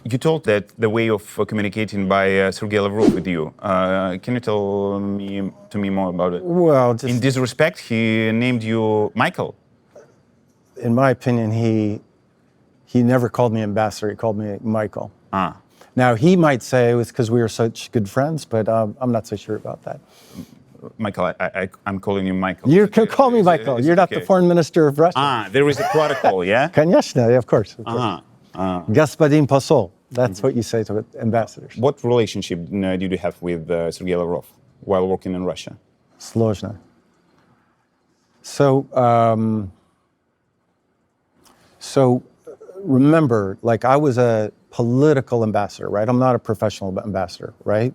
You told that the way of communicating by Sergei Lavrov with you. Can you tell me more about it? Well, In this respect, he named you Michael. in my opinion, he never called me ambassador. He called me Michael. Ah. Now, he might say it was because we were such good friends, but I'm not so sure about that. Michael, I'm calling you Michael. You can call me Michael. You're not the foreign minister of Russia. Ah, there is a protocol, yeah? Конечно, yeah, of course. Of course. Господин посол. That's what you say to ambassadors. What relationship did you have with Sergei Lavrov while working in Russia? Сложно. So remember, like I was a political ambassador, right? I'm not a professional ambassador, right?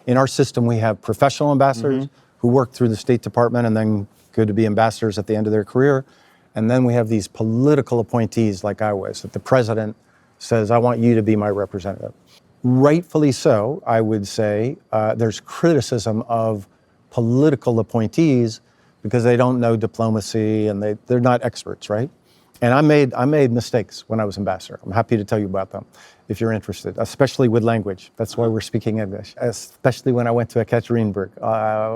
In our system, we have professional ambassadors who work through the State Department and then go to be ambassadors at the end of their career. And then we have these political appointees like I was, that the president says, I want you to be my representative. Rightfully so, I would say, there's criticism of political appointees because they don't know diplomacy and they're not experts, right? And I made mistakes when I was ambassador. I'm happy to tell you about them if you're interested, especially with language. That's why we're speaking English, especially when I went to Ekaterinburg.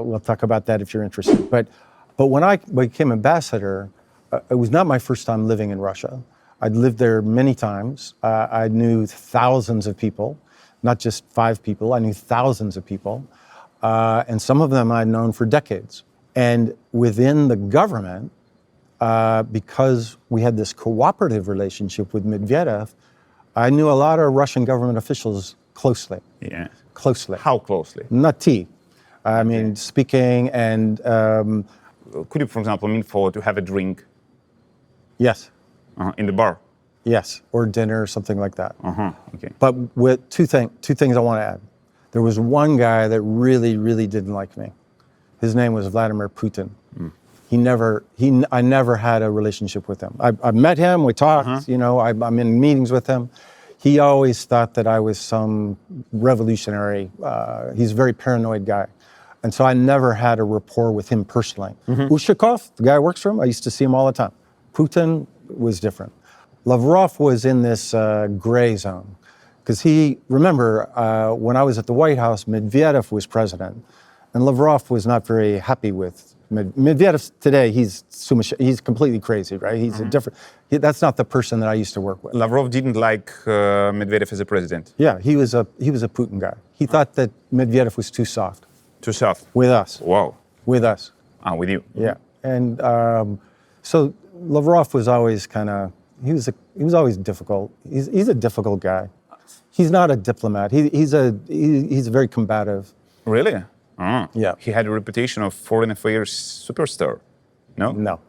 We'll talk about that if you're interested. But when I became ambassador, it was not my first time living in Russia. I'd lived there many times. I knew thousands of people, not just 5 people. I knew thousands of people. And some of them I'd known for decades. And within the government, because we had this cooperative relationship with Medvedev, I knew a lot of Russian government officials closely. Yeah. Closely. How closely? Not tea. I mean, speaking and... Could you, for example, mean to have a drink? Yes. In the bar? Yes, or dinner or something like that. Okay. But with two things I want to add. There was one guy that really, really didn't like me. His name was Vladimir Putin. I never had a relationship with him. I met him, we talked, you know, I'm in meetings with him. He always thought that I was some revolutionary. He's a very paranoid guy. And so I never had a rapport with him personally. Ushakov, the guy who works for him, I used to see him all the time. Putin was different. Lavrov was in this gray zone. Because remember, when I was at the White House, Medvedev was president. And Lavrov was not very happy with Medvedev today. He's completely crazy, right? He's a different. That's not the person that I used to work with. Lavrov didn't like Medvedev as a president. Yeah, he was a Putin guy. He thought that Medvedev was too soft. Too soft. With us. Wow. With us. With you. Yeah, and so Lavrov was always he was always difficult. He's a difficult guy. He's not a diplomat. He's very combative. Really? Yeah. He had a reputation of foreign affairs superstar. No? No.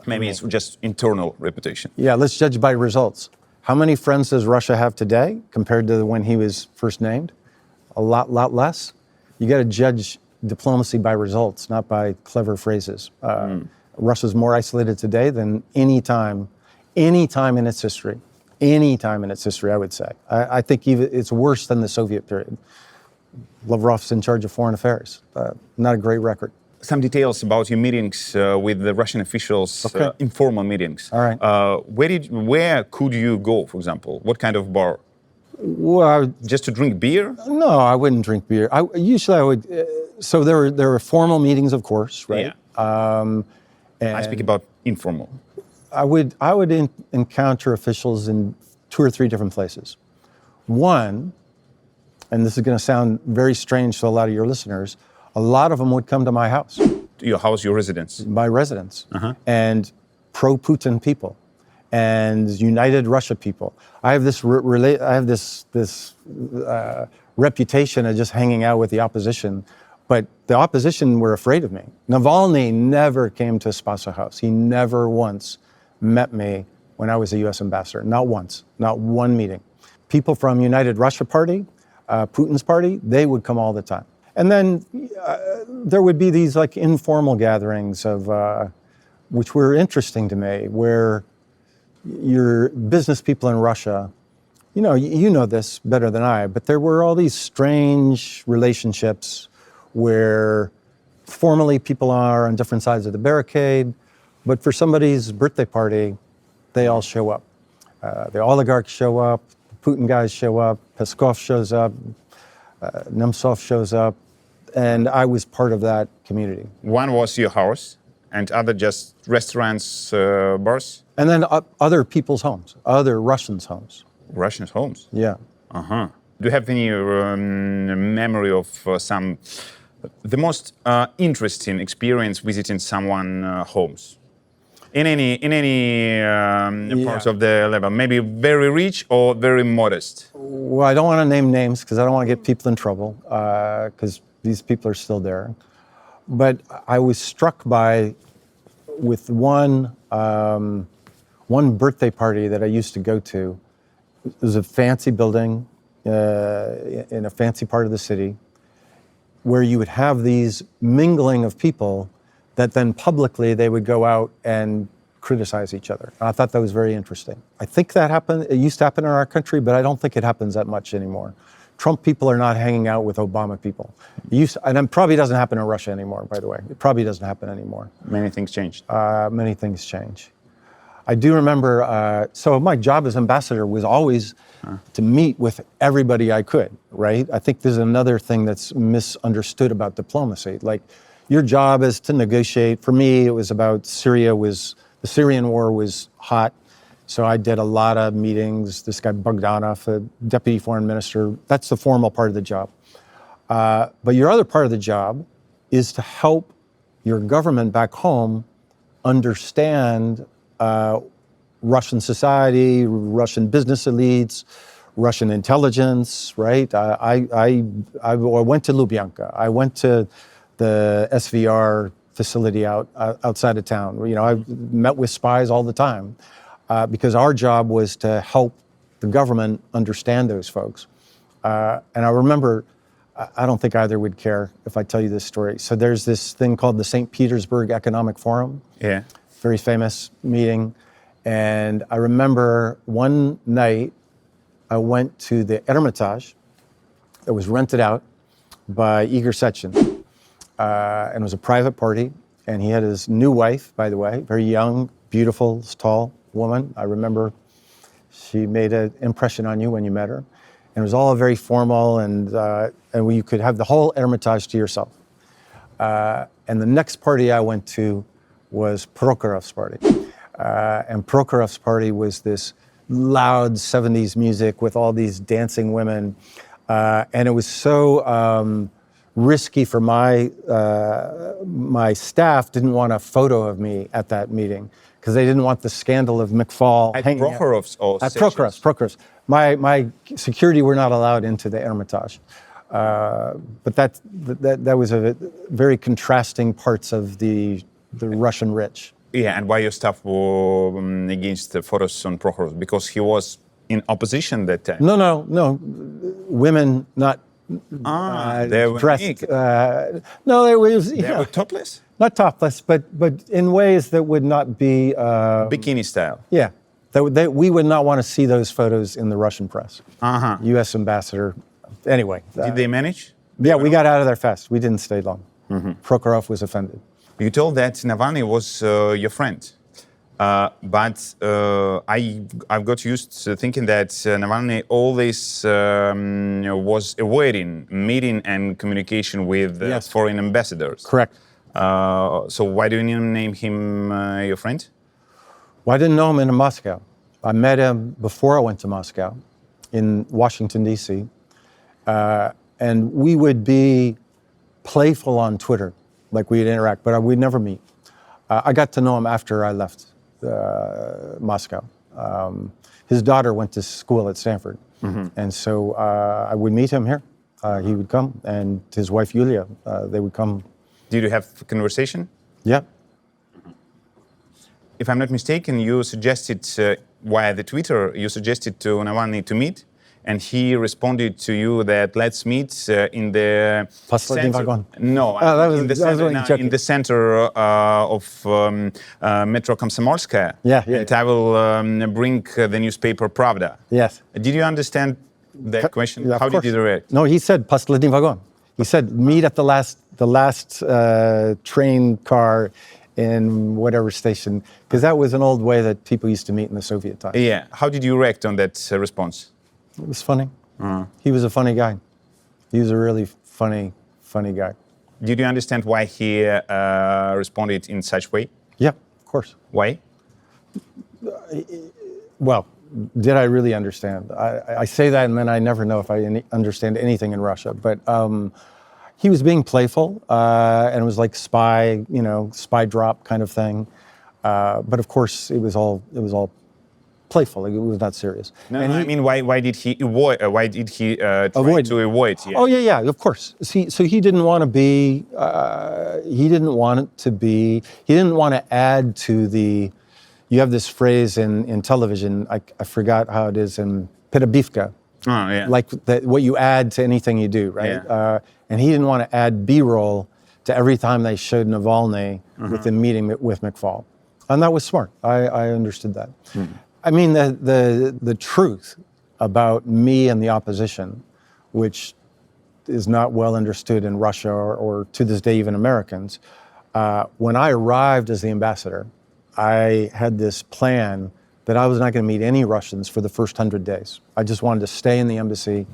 Maybe it's just internal reputation. Yeah, let's judge by results. How many friends does Russia have today compared to when he was first named? A lot less. You got to judge diplomacy by results, not by clever phrases. Russia's more isolated today than any time in its history. Any time in its history, I would say. I think even it's worse than the Soviet period. Lavrov's in charge of foreign affairs. Not a great record. Some details about your meetings with the Russian officials, Okay. informal meetings. All right. Where could you go, for example? What kind of bar? Well, Just to drink beer? no, I wouldn't drink beer. Usually I would. So there were formal meetings, of course, right? Yeah. And I speak about informal. I would encounter officials in 2 or 3 different places. One, and this is going to sound very strange to a lot of your listeners, a lot of them would come to my house. Your house, your residence. My residence, and pro-Putin people, and United Russia people. I have this reputation of just hanging out with the opposition, but the opposition were afraid of me. Navalny never came to Spasa House. He never once met me when I was a U.S. ambassador. Not once, not one meeting. People from United Russia Party, Putin's party, they would come all the time. And then there would be these like informal gatherings of, which were interesting to me, where your business people in Russia, you know this better than I, but there were all these strange relationships where formally people are on different sides of the barricade, but for somebody's birthday party, they all show up. The oligarchs show up, the Putin guys show up, Peskov shows up, Nemtsov shows up, and I was part of that community. One was your house, and other just restaurants, bars? And then other people's homes, other Russians' homes. Russians' homes? Yeah. Uh-huh. Do you have any memory of the most interesting experience visiting someone's homes? In any parts of the level, maybe very rich or very modest? Well, I don't want to name names because I don't want to get people in trouble because these people are still there. But I was struck with one birthday party that I used to go to. It was a fancy building in a fancy part of the city where you would have these mingling of people that then publicly they would go out and criticize each other. And I thought that was very interesting. I think that happened, it used to happen in our country, but I don't think it happens that much anymore. Trump people are not hanging out with Obama people. And it probably doesn't happen in Russia anymore, by the way. It probably doesn't happen anymore. Many things changed. Many things change. I do remember, so my job as ambassador was always to meet with everybody I could, right? I think there's another thing that's misunderstood about diplomacy. Like, your job is to negotiate. For me, it was about the Syrian war was hot. So I did a lot of meetings. This guy Bogdanov, a deputy foreign minister, that's the formal part of the job. But your other part of the job is to help your government back home understand Russian society, Russian business elites, Russian intelligence, right? I went to Lubyanka. I went to the SVR facility outside of town. You know, I met with spies all the time because our job was to help the government understand those folks. And I remember, I don't think either would care if I tell you this story. So there's this thing called the St. Petersburg Economic Forum. Yeah. Very famous meeting. And I remember one night I went to the Hermitage that was rented out by Igor Sechin. And it was a private party. And he had his new wife, by the way, very young, beautiful, tall woman. I remember she made an impression on you when you met her. And it was all very formal, and you could have the whole Hermitage to yourself. And the next party I went to was Prokhorov's party. And Prokhorov's party was this loud 70s music with all these dancing women. And it was so risky for my staff didn't want a photo of me at that meeting because they didn't want the scandal of McFaul At hanging Prokhorov's or at Prokhorov's. My security were not allowed into the Hermitage. But that was a very contrasting parts of the Russian rich. Yeah, and why your staff were against the photos on Prokhorov? Because he was in opposition that time? No. Women not they were dressed. naked. No, they were, They were topless? not topless, but in ways that would not be... Bikini style? Yeah. We would not want to see those photos in the Russian press. Uh-huh. U.S. ambassador. Anyway. Did they manage? Yeah, we got out of there fast. We didn't stay long. Mm-hmm. Prokhorov was offended. You told that Navalny was your friend. But I've got used to thinking that Navalny always was avoiding meeting and communication with Yes. foreign ambassadors. Correct. So why do you name him your friend? Well, I didn't know him in Moscow. I met him before I went to Moscow in Washington, D.C. And we would be playful on Twitter, like we'd interact, but we'd never meet. I got to know him after I left Moscow. His daughter went to school at Stanford. Mm-hmm. And so I would meet him here. He would come, and his wife, Yulia, they would come. Did you have a conversation? Yeah. If I'm not mistaken, you suggested via the Twitter, you suggested to Navalny to meet, and he responded to you that let's meet in the Последний вагон. No, in the center of Metro Komsomolskaya. Yeah. And I will bring the newspaper Pravda. Yes. Did you understand that question? Yeah, How did you react? No, he said последний вагон. He said, meet at the last train car in whatever station, because that was an old way that people used to meet in the Soviet time. Yeah. How did you react on that response? It was funny. He was a funny guy. He was a really funny guy. Did you understand why he responded in such way? Yeah, of course. Why? Well, did I really understand? I say that and then I never know if I understand anything in Russia. But he was being playful, and it was like spy drop kind of thing. But of course, it was all playful. Like, it was not serious. No, and I mean, why did he avoid? Why did he try to avoid? Yeah. Oh yeah, of course. See, so he didn't want to be. He didn't want it to be. He didn't want to add to the. You have this phrase in television. I forgot how it is in Pedabivka. Oh yeah. Like what you add to anything you do, right? Yeah. And he didn't want to add B-roll to every time they showed Navalny with the meeting with McFaul, and that was smart. I understood that. I mean, the truth about me and the opposition, which is not well understood in Russia or to this day even Americans. When I arrived as the ambassador, I had this plan that I was not going to meet any Russians for the first 100 days. I just wanted to stay in the embassy,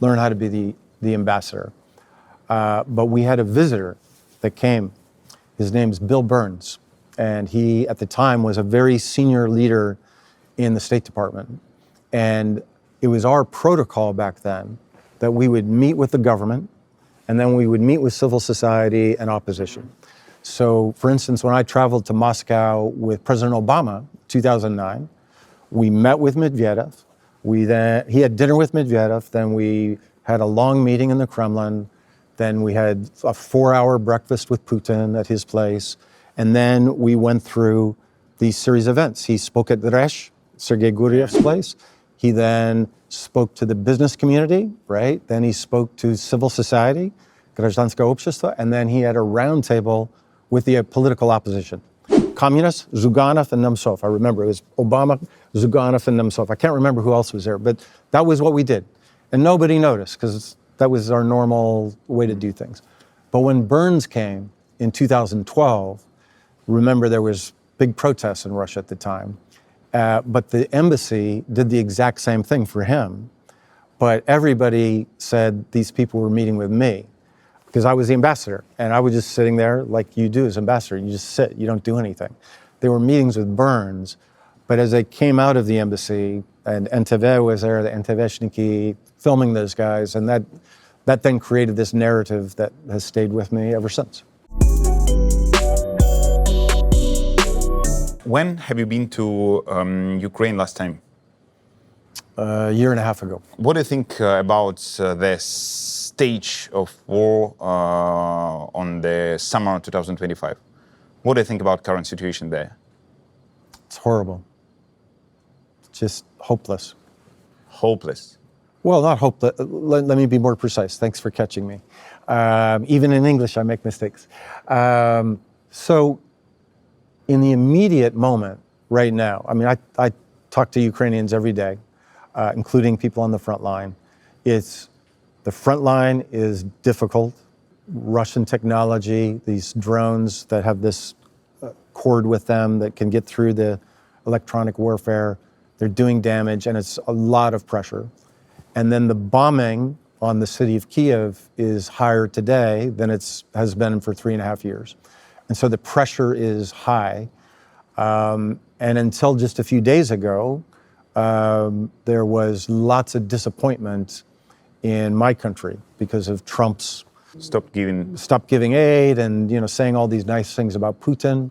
learn how to be the ambassador. But we had a visitor that came. His name's Bill Burns. And he, at the time, was a very senior leader in the State Department. And it was our protocol back then that we would meet with the government, and then we would meet with civil society and opposition. So, for instance, when I traveled to Moscow with President Obama, 2009, we met with Medvedev. He had dinner with Medvedev. Then we had a long meeting in the Kremlin. Then we had a 4-hour breakfast with Putin at his place. And then we went through these series of events. He spoke at Resh, Sergei Guryev's place. He then spoke to the business community, right? Then he spoke to civil society, Гражданское общество, and then he had a round table with the political opposition. Communists, Zyuganov and Nemtsov. I remember it was Obama, Zyuganov and Nemtsov. I can't remember who else was there, but that was what we did. And nobody noticed because that was our normal way to do things. But when Burns came in 2012, remember there was big protests in Russia at the time. But the embassy did the exact same thing for him. But everybody said these people were meeting with me because I was the ambassador. And I was just sitting there like you do as ambassador. You just sit, you don't do anything. There were meetings with Burns. But as they came out of the embassy, and NTV was there, the NTVshniki, filming those guys, and that then created this narrative that has stayed with me ever since. When have you been to Ukraine last time? A year and a half ago. What do you think about the stage of war on the summer 2025? What do you think about current situation there? It's horrible. It's just hopeless. Hopeless. Well, not hopeless. Let me be more precise. Thanks for catching me. Even in English, I make mistakes. So in the immediate moment right now, I mean, I talk to Ukrainians every day, including people on the front line. The front line is difficult. Russian technology, these drones that have this cord with them that can get through the electronic warfare, they're doing damage, and it's a lot of pressure. And then the bombing on the city of Kiev is higher today than it has been for 3.5 years. And so the pressure is high. And until just a few days ago, there was lots of disappointment in my country because of Trump's Stop giving aid and saying all these nice things about Putin.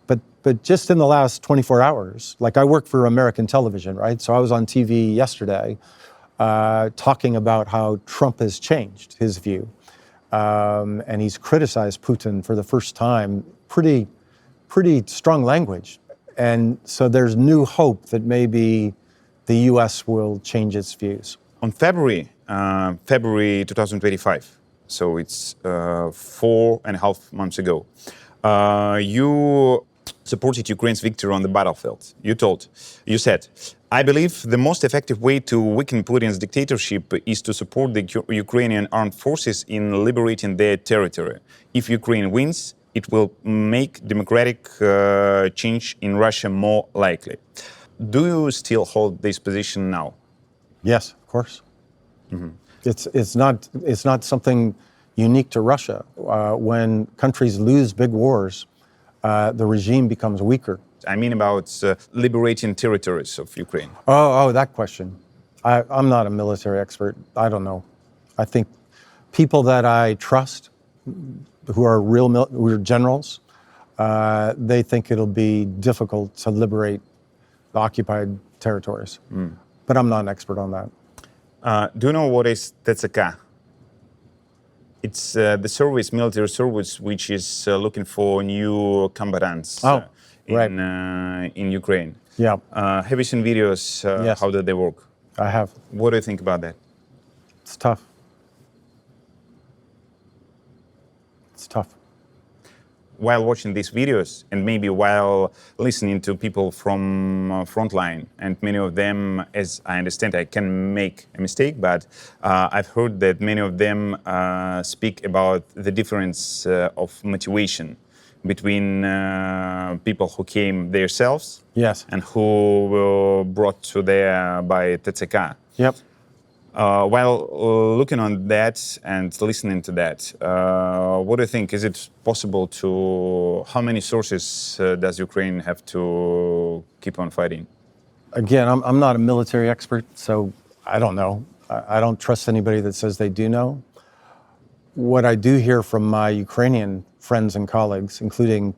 But just in the last 24 hours, like I work for American television, right? So I was on TV yesterday talking about how Trump has changed his view. And he's criticized Putin for the first time, pretty strong language. And so there's new hope that maybe the US will change its views. On February 2025, so it's 4.5 months ago, you supported Ukraine's victory on the battlefield. You said, I believe the most effective way to weaken Putin's dictatorship is to support the Ukrainian armed forces in liberating their territory. If Ukraine wins, it will make democratic change in Russia more likely. Do you still hold this position now? Yes, of course. It's not something unique to Russia. When countries lose big wars, the regime becomes weaker. I mean about liberating territories of Ukraine. Oh, that question. I'm not a military expert. I don't know. I think people that I trust, who are who are generals, they think it'll be difficult to liberate the occupied territories. But I'm not an expert on that. Do you know what is TCK? It's the service, military service, which is looking for new combatants in Ukraine. Yeah. Have you seen videos? Yes. How do they work? I have. What do you think about that? It's tough. It's tough. While watching these videos and maybe while listening to people from frontline, and many of them, as I understand, I can make a mistake, but I've heard that many of them speak about the difference of motivation between people who came themselves Yes. and who were brought to there by TCK. Yep. While looking on that and listening to that, what do you think? Is it possible to, how many sources does Ukraine have to keep on fighting? Again, I'm not a military expert, so I don't know. I don't trust anybody that says they do know. What I do hear from my Ukrainian friends and colleagues, including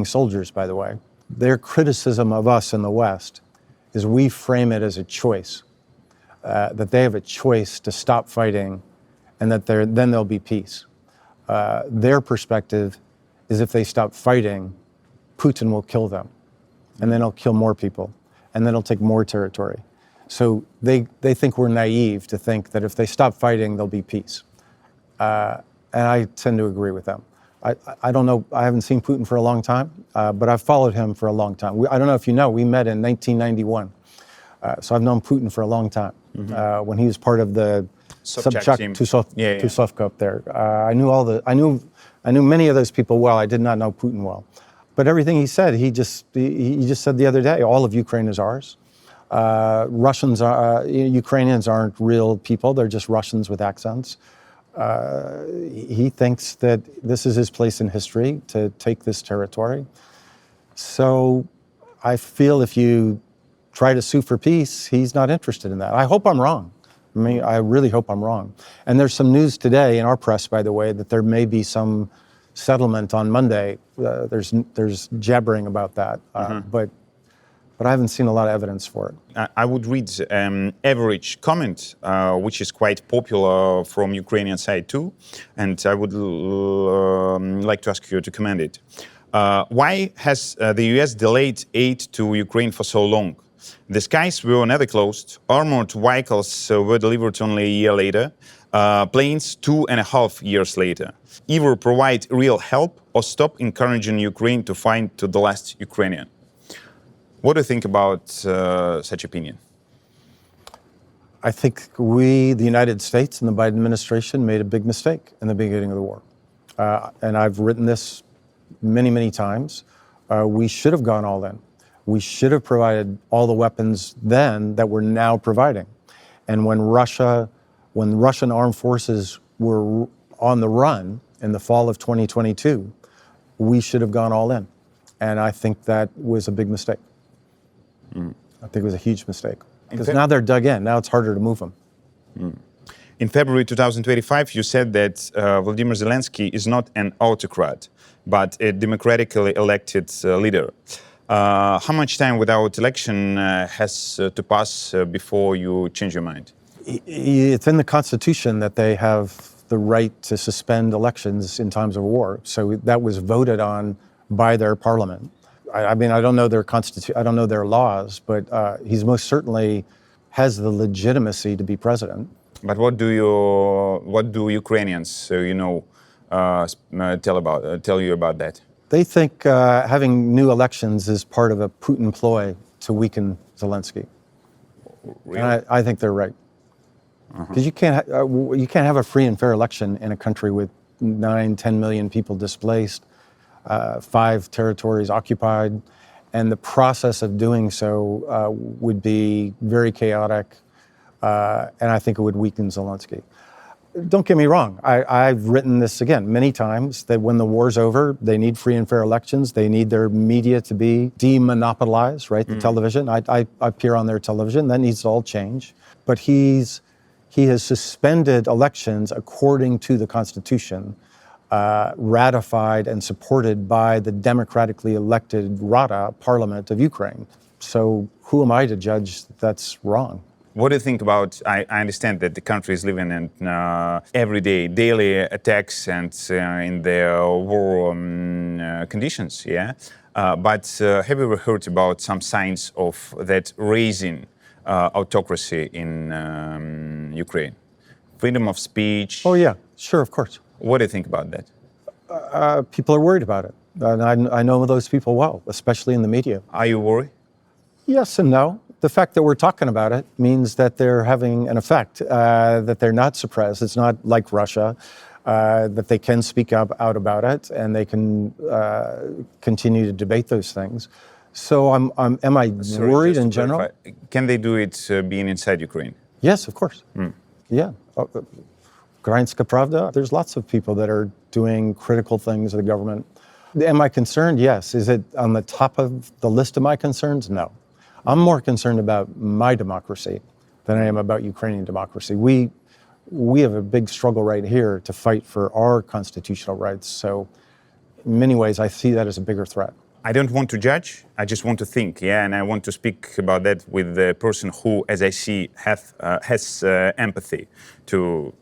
soldiers, by the way, their criticism of us in the West is we frame it as a choice. That they have a choice to stop fighting and that then there'll be peace. Their perspective is if they stop fighting, Putin will kill them, and then he'll kill more people, and then he'll take more territory. So they think we're naive to think that if they stop fighting, there'll be peace. And I tend to agree with them. I don't know, I haven't seen Putin for a long time, but I've followed him for a long time. I don't know if you know, we met in 1991. So I've known Putin for a long time. When he was part of the Sobchak Tusovka up there, I knew many of those people well. I did not know Putin well, but everything he said, he just said the other day, all of Ukraine is ours. Ukrainians aren't real people; they're just Russians with accents. He thinks that this is his place in history to take this territory. So I feel if you try to sue for peace, he's not interested in that. I hope I'm wrong. I really hope I'm wrong. And there's some news today in our press, by the way, that there may be some settlement on Monday. There's jabbering about that, but I haven't seen a lot of evidence for it. I would read average comment, which is quite popular from Ukrainian side too, and I would like to ask you to comment it. Why has the US delayed aid to Ukraine for so long? The skies were never closed, armored vehicles were delivered only a year later, planes 2.5 years later. Either provide real help or stop encouraging Ukraine to fight to the last Ukrainian. What do you think about such opinion? I think the United States and the Biden administration made a big mistake in the beginning of the war. And I've written this many, many times. We should have gone all in. We should have provided all the weapons then that we're now providing. And when Russian armed forces were on the run in the fall of 2022, we should have gone all in. And I think that was a big mistake. I think it was a huge mistake. Because now they're dug in. Now it's harder to move them. In February 2025, you said that Vladimir Zelensky is not an autocrat, but a democratically elected leader. How much time without election has to pass before you change your mind? It's in the Constitution that they have the right to suspend elections in times of war. So that was voted on by their parliament. I mean, I don't know their I don't know their laws, but he's most certainly has the legitimacy to be president. But what do Ukrainians, tell you about that? They think having new elections is part of a Putin ploy to weaken Zelensky. Really? And I think they're right. Because you can't have a free and fair election in a country with 9-10 million people displaced, 5 territories occupied, and the process of doing so would be very chaotic, and I think it would weaken Zelensky. Don't get me wrong, I've written this again many times, that when the war's over, they need free and fair elections, they need their media to be demonopolized, right, the television. I appear on their television, that needs to all change. But he has suspended elections according to the Constitution, ratified and supported by the democratically elected Rada parliament of Ukraine. So who am I to judge that's wrong? What do you think about, I understand that the country is living in everyday, daily attacks and in the war conditions, yeah? But have you ever heard about some signs of that raising autocracy in Ukraine? Freedom of speech? Oh yeah, sure, of course. What do you think about that? People are worried about it. And I know those people well, especially in the media. Are you worried? Yes and no. The fact that we're talking about it means that they're having an effect, that they're not suppressed. It's not like Russia, that they can speak out about it and they can continue to debate those things. So am I worried in general? Clarify, can they do it being inside Ukraine? Yes, of course. Yeah. Ukrainska Pravda, there's lots of people that are doing critical things of the government. Am I concerned? Yes. Is it on the top of the list of my concerns? No. I'm more concerned about my democracy than I am about Ukrainian democracy. We have a big struggle right here to fight for our constitutional rights. So in many ways, I see that as a bigger threat. I don't want to judge, I just want to think, yeah, and I want to speak about that with the person who, as I see, has empathy to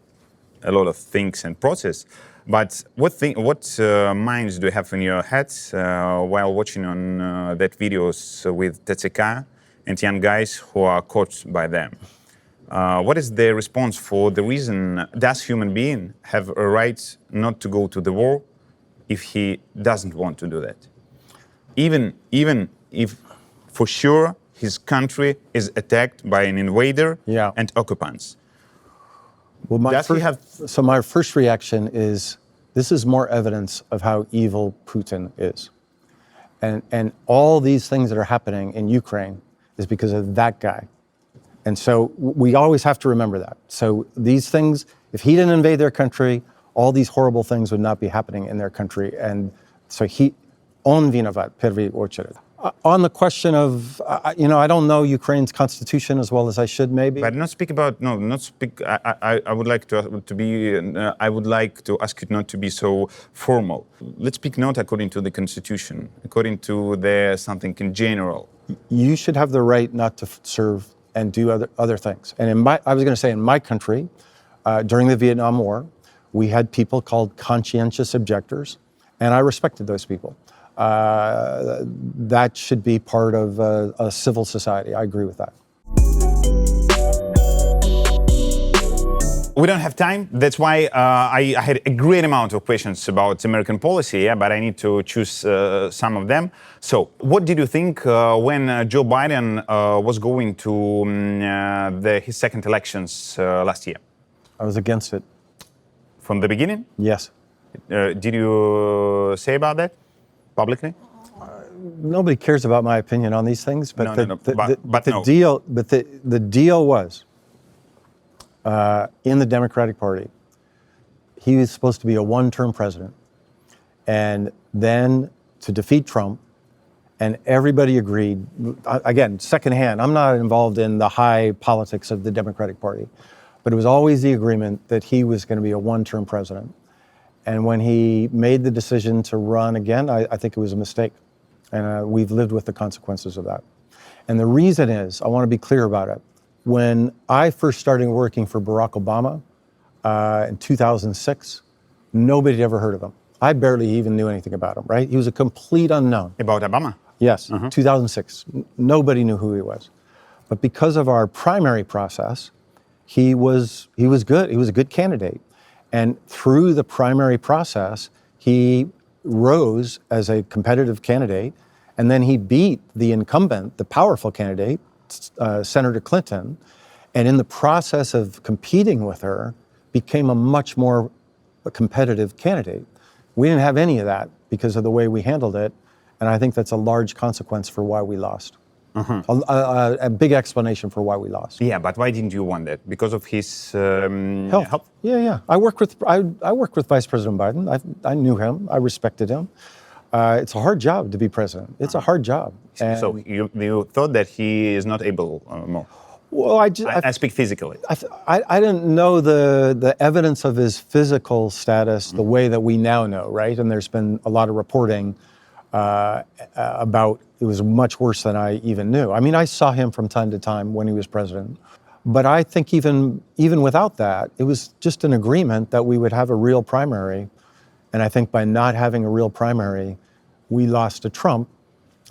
a lot of things and process. But what minds do you have in your head while watching on that videos with TCK and young guys who are caught by them? What is the response for the reason, does human being have a right not to go to the war if he doesn't want to do that? Even if for sure his country is attacked by an invader and occupants. Well, my first reaction is, this is more evidence of how evil Putin is. And all these things that are happening in Ukraine is because of that guy. And so we always have to remember that. So these things, if he didn't invade their country, all these horrible things would not be happening in their country. And so on vinovat, первую очередь. On the question of, I don't know Ukraine's constitution as well as I should, maybe. But not speak about, I would like I would like to ask you not to be so formal. Let's speak not according to the constitution, according to something in general. You should have the right not to serve and do other things. And I was going to say, in my country, during the Vietnam War, we had people called conscientious objectors, and I respected those people. That should be part of a civil society. I agree with that. We don't have time. That's why I had a great amount of questions about American policy, but I need to choose some of them. So, what did you think when Joe Biden was going to his second elections last year? I was against it. From the beginning? Yes. Did you say about that publicly? Nobody cares about my opinion on these things, but the deal was, in the Democratic Party, he was supposed to be a one-term president, and then to defeat Trump, and everybody agreed. Again, secondhand, I'm not involved in the high politics of the Democratic Party, but it was always the agreement that he was going to be a one-term president. And when he made the decision to run again, I think it was a mistake. And we've lived with the consequences of that. And the reason is, I want to be clear about it. When I first started working for Barack Obama in 2006, nobody had ever heard of him. I barely even knew anything about him, right? He was a complete unknown. About Obama? Yes, 2006. Nobody knew who he was. But because of our primary process, he was good. He was a good candidate. And through the primary process, he rose as a competitive candidate, and then he beat the incumbent, the powerful candidate, Senator Clinton, and in the process of competing with her, became a much more competitive candidate. We didn't have any of that because of the way we handled it, and I think that's a large consequence for why we lost. A big explanation for why we lost. Yeah, but why didn't you want that? Because of his Health. Yeah. I worked with Vice President Biden. I knew him. I respected him. It's a hard job to be president. It's a hard job. So you thought that he is not able more? Well, I speak physically. I didn't know the evidence of his physical status the way that we now know, right? And there's been a lot of reporting about it was much worse than I even knew. I mean, I saw him from time to time when he was president. But I think even without that, it was just an agreement that we would have a real primary. And I think by not having a real primary, we lost to Trump.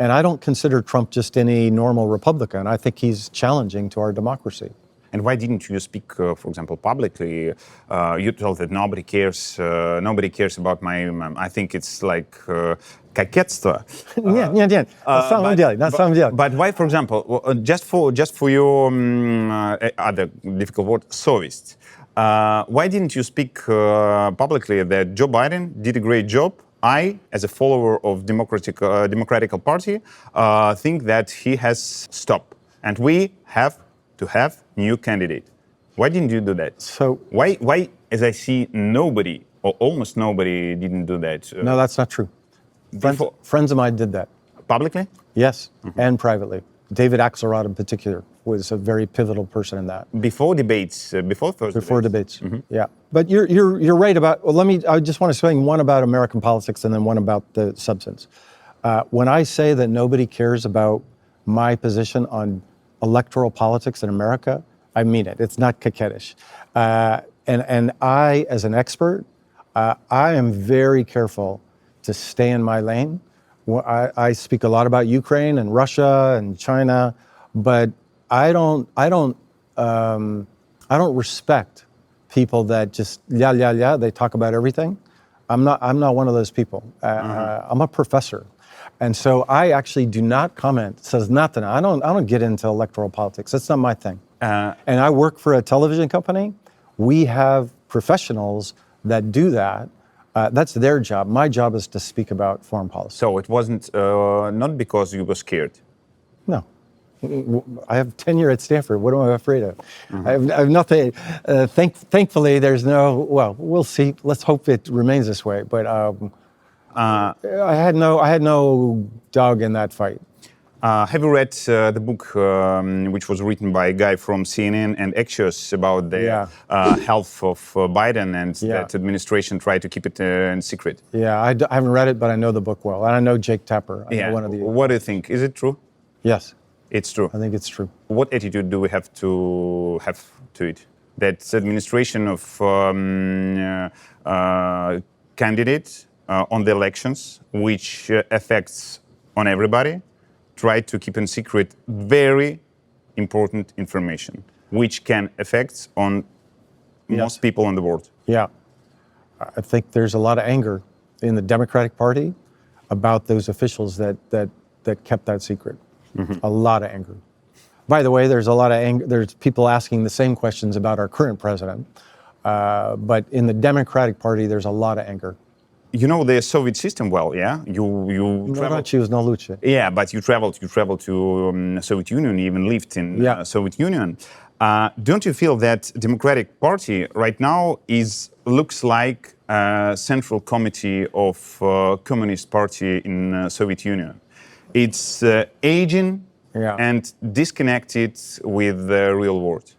And I don't consider Trump just any normal Republican. I think he's challenging to our democracy. And why didn't you speak, for example, publicly? You told that nobody cares about my. I think it's like кокетство. Нет. На самом деле. But why, for example, just for your other difficult word, совесть? Why didn't you speak publicly that Joe Biden did a great job? I, as a follower of Democratic Party, think that he has stopped, and we have to have new candidate. Why didn't you do that? So why, as I see, nobody or almost nobody didn't do that? No, that's not true. Friends of mine did that. Publicly? Yes, and privately. David Axelrod in particular was a very pivotal person in that. Before debates, before debates. Yeah. But you're right about. Well, I just want to say one about American politics and then one about the substance. When I say that nobody cares about my position on electoral politics in America, I mean it. It's not coquettish. And I, as an expert, I am very careful to stay in my lane. I speak a lot about Ukraine and Russia and China, but I don't respect people that just they talk about everything. I'm not one of those people. I'm a professor. And so I actually do not comment. It says nothing. I don't get into electoral politics. That's not my thing. And I work for a television company. We have professionals that do that. That's their job. My job is to speak about foreign policy. So it wasn't not because you were scared. No. I have tenure at Stanford. What am I afraid of? I have nothing. Thankfully, there's no. Well, we'll see. Let's hope it remains this way. But I had no dog in that fight. Have you read the book which was written by a guy from CNN and Axios about the health of Biden and that administration tried to keep it in secret? Yeah, I haven't read it, but I know the book well. And I know Jake Tapper. I know one of the. What do you think? Is it true? Yes. It's true. I think it's true. What attitude do we have to it? That administration of candidates on the elections, which affects on everybody, try to keep in secret very important information, which can affect on most people in the world. Yeah. I think there's a lot of anger in the Democratic Party about those officials that kept that secret. A lot of anger. By the way, there's a lot of anger. There's people asking the same questions about our current president. But in the Democratic Party, there's a lot of anger. You know the Soviet system well, yeah? You traveled. Yeah, but you traveled to Soviet Union, you even lived in Soviet Union. Don't you feel that Democratic Party right now looks like a central committee of Communist Party in Soviet Union? It's aging and disconnected with the real world.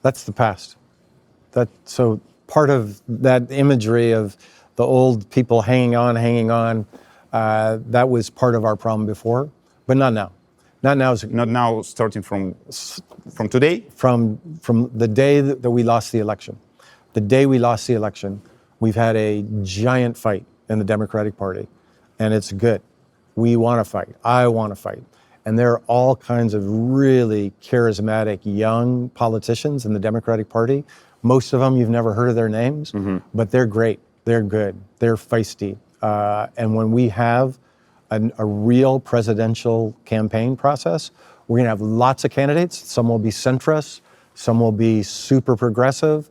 That's the past. So part of that imagery of the old people hanging on, that was part of our problem before, but not now. Not now. Starting from today? From the day that we lost the election. The day we lost the election, we've had a giant fight in the Democratic Party, and it's good. We want to fight. I want to fight. And there are all kinds of really charismatic young politicians in the Democratic Party. Most of them, you've never heard of their names, but they're great. They're good. They're feisty. And when we have a real presidential campaign process We're going to have lots of candidates. Some will be centrist, some will be super progressive,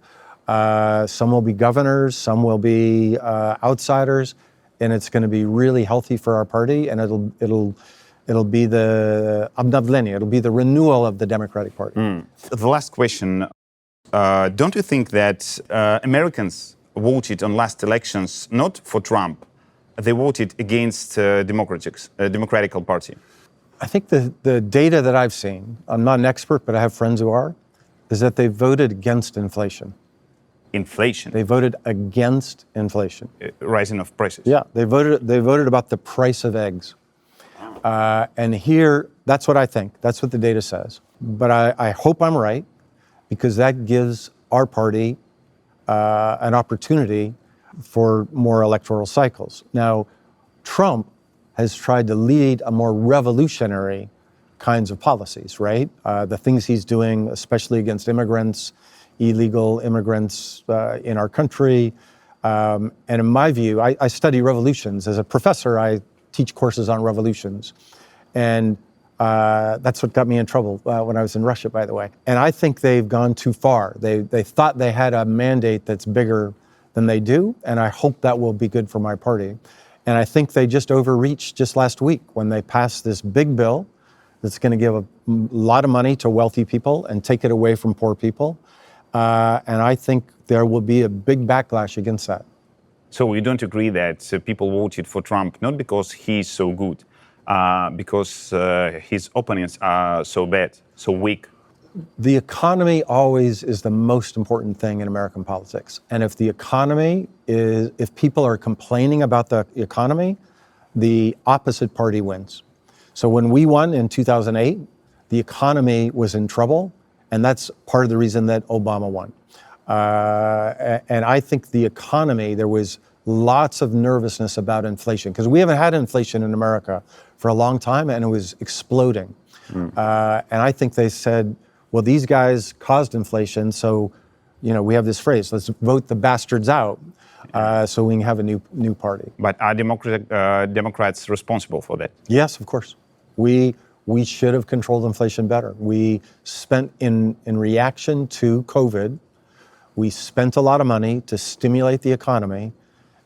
some will be governors, some will be outsiders, and it's going to be really healthy for our party, and it'll be the obnovlenie, it'll be the renewal of the Democratic Party. The last question. Don't you think that Americans voted on last elections not for Trump? They voted against Democratic Party. I think the data that I've seen, I'm not an expert, but I have friends who are, is that they voted against inflation. Inflation? They voted against inflation. Rising of prices? Yeah, they voted about the price of eggs. And here, that's what I think. That's what the data says. But I hope I'm right, because that gives our party an opportunity for more electoral cycles. Now, Trump has tried to lead a more revolutionary kinds of policies, right? The things he's doing, especially against immigrants, illegal immigrants in our country. And in my view, I study revolutions. As a professor, I teach courses on revolutions. And that's what got me in trouble when I was in Russia, by the way. And I think they've gone too far. They thought they had a mandate that's bigger than they do, and I hope that will be good for my party. And I think they just overreached just last week when they passed this big bill that's going to give a lot of money to wealthy people and take it away from poor people. And I think there will be a big backlash against that. So you don't agree that people voted for Trump not because he's so good, because his opponents are so bad, so weak? The economy always is the most important thing in American politics. And if the economy is, if people are complaining about the economy, the opposite party wins. So when we won in 2008, the economy was in trouble, and that's part of the reason that Obama won. And I think the economy, there was lots of nervousness about inflation, because we haven't had inflation in America for a long time, and it was exploding. And I think they said, well, these guys caused inflation, so we have this phrase, let's vote the bastards out, so we can have a new party. But are Democrats responsible for that? Yes, of course. We should have controlled inflation better. We spent, in reaction to COVID, we spent a lot of money to stimulate the economy,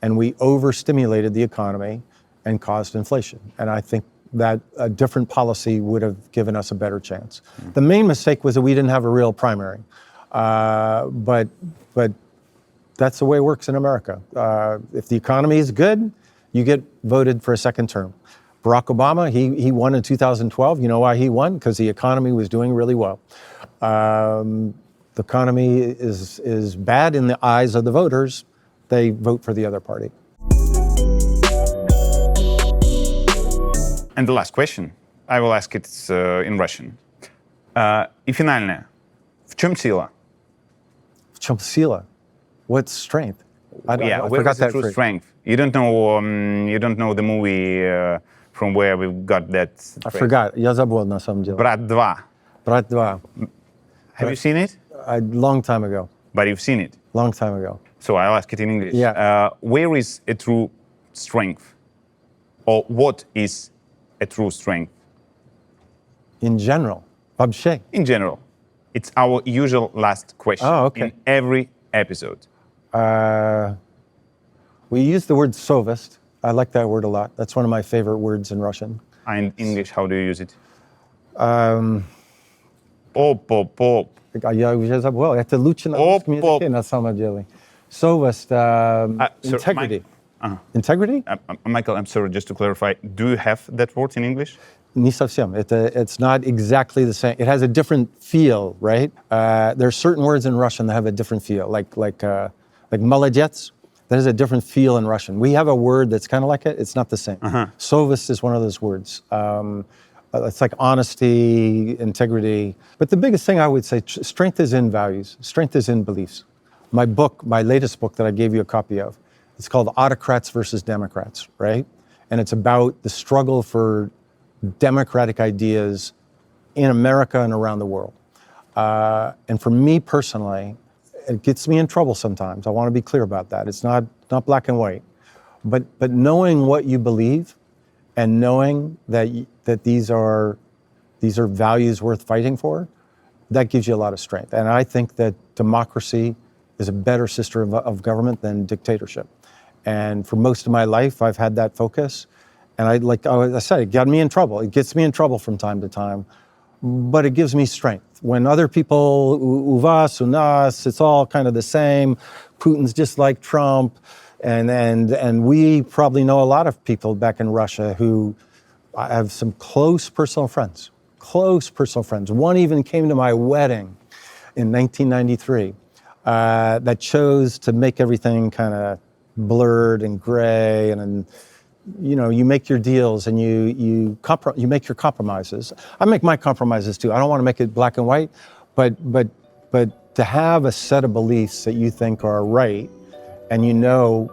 and we overstimulated the economy and caused inflation. And I think that a different policy would have given us a better chance. The main mistake was that we didn't have a real primary. But that's the way it works in America. If the economy is good, you get voted for a second term. Barack Obama, he won in 2012. You know why he won? Because the economy was doing really well. The economy is bad in the eyes of the voters. They vote for the other party. And the last question, I will ask it in Russian. И финальное. В чем сила? В чем сила? What's strength? I where forgot is the that true phrase. strength? You don't know the movie from where we got that I phrase. forgot. Я забыл на самом деле. Брат 2. Брат 2. Have you seen it? A long time ago. But you've seen it. Long time ago. So I'll ask it in English. Yeah. Where is a true strength? Or what is a true strength? In general. Вообще. In general. It's our usual last question in every episode. We use the word совесть. I like that word a lot. That's one of my favorite words in Russian. In English, how do you use it? Я уже забыл. Это лучше на русском языке на самом деле. Совесть, integrity. Integrity? Michael, I'm sorry, just to clarify, do you have that word in English? Не совсем. It's not exactly the same. It has a different feel, right? There are certain words in Russian that have a different feel, like молодец. That has a different feel in Russian. We have a word that's kind of like it. It's not the same. Совесть is one of those words. It's like honesty, integrity. But the biggest thing I would say, strength is in values. Strength is in beliefs. My book, my latest book that I gave you a copy of, it's called Autocrats versus Democrats, right? And it's about the struggle for democratic ideas in America and around the world. And for me personally, it gets me in trouble sometimes. I want to be clear about that. It's not black and white. But knowing what you believe and knowing that these are these are values worth fighting for, that gives you a lot of strength. And I think that democracy is a better system of government than dictatorship. And for most of my life, I've had that focus. And like I said, it got me in trouble. It gets me in trouble from time to time, but it gives me strength. When other people, u vas, u nas, it's all kind of the same. Putin's just like Trump. And we probably know a lot of people back in Russia who I have some close personal friends. One even came to my wedding in 1993 that chose to make everything kind of blurred and gray, and you know, you make your deals and you make your compromises. I make my compromises too. I don't want to make it black and white, but to have a set of beliefs that you think are right, and you know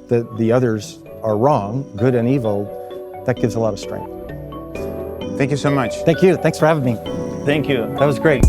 that the others are wrong, good and evil, that gives a lot of strength. Thank you so much. Thank you. Thanks for having me. Thank you. That was great.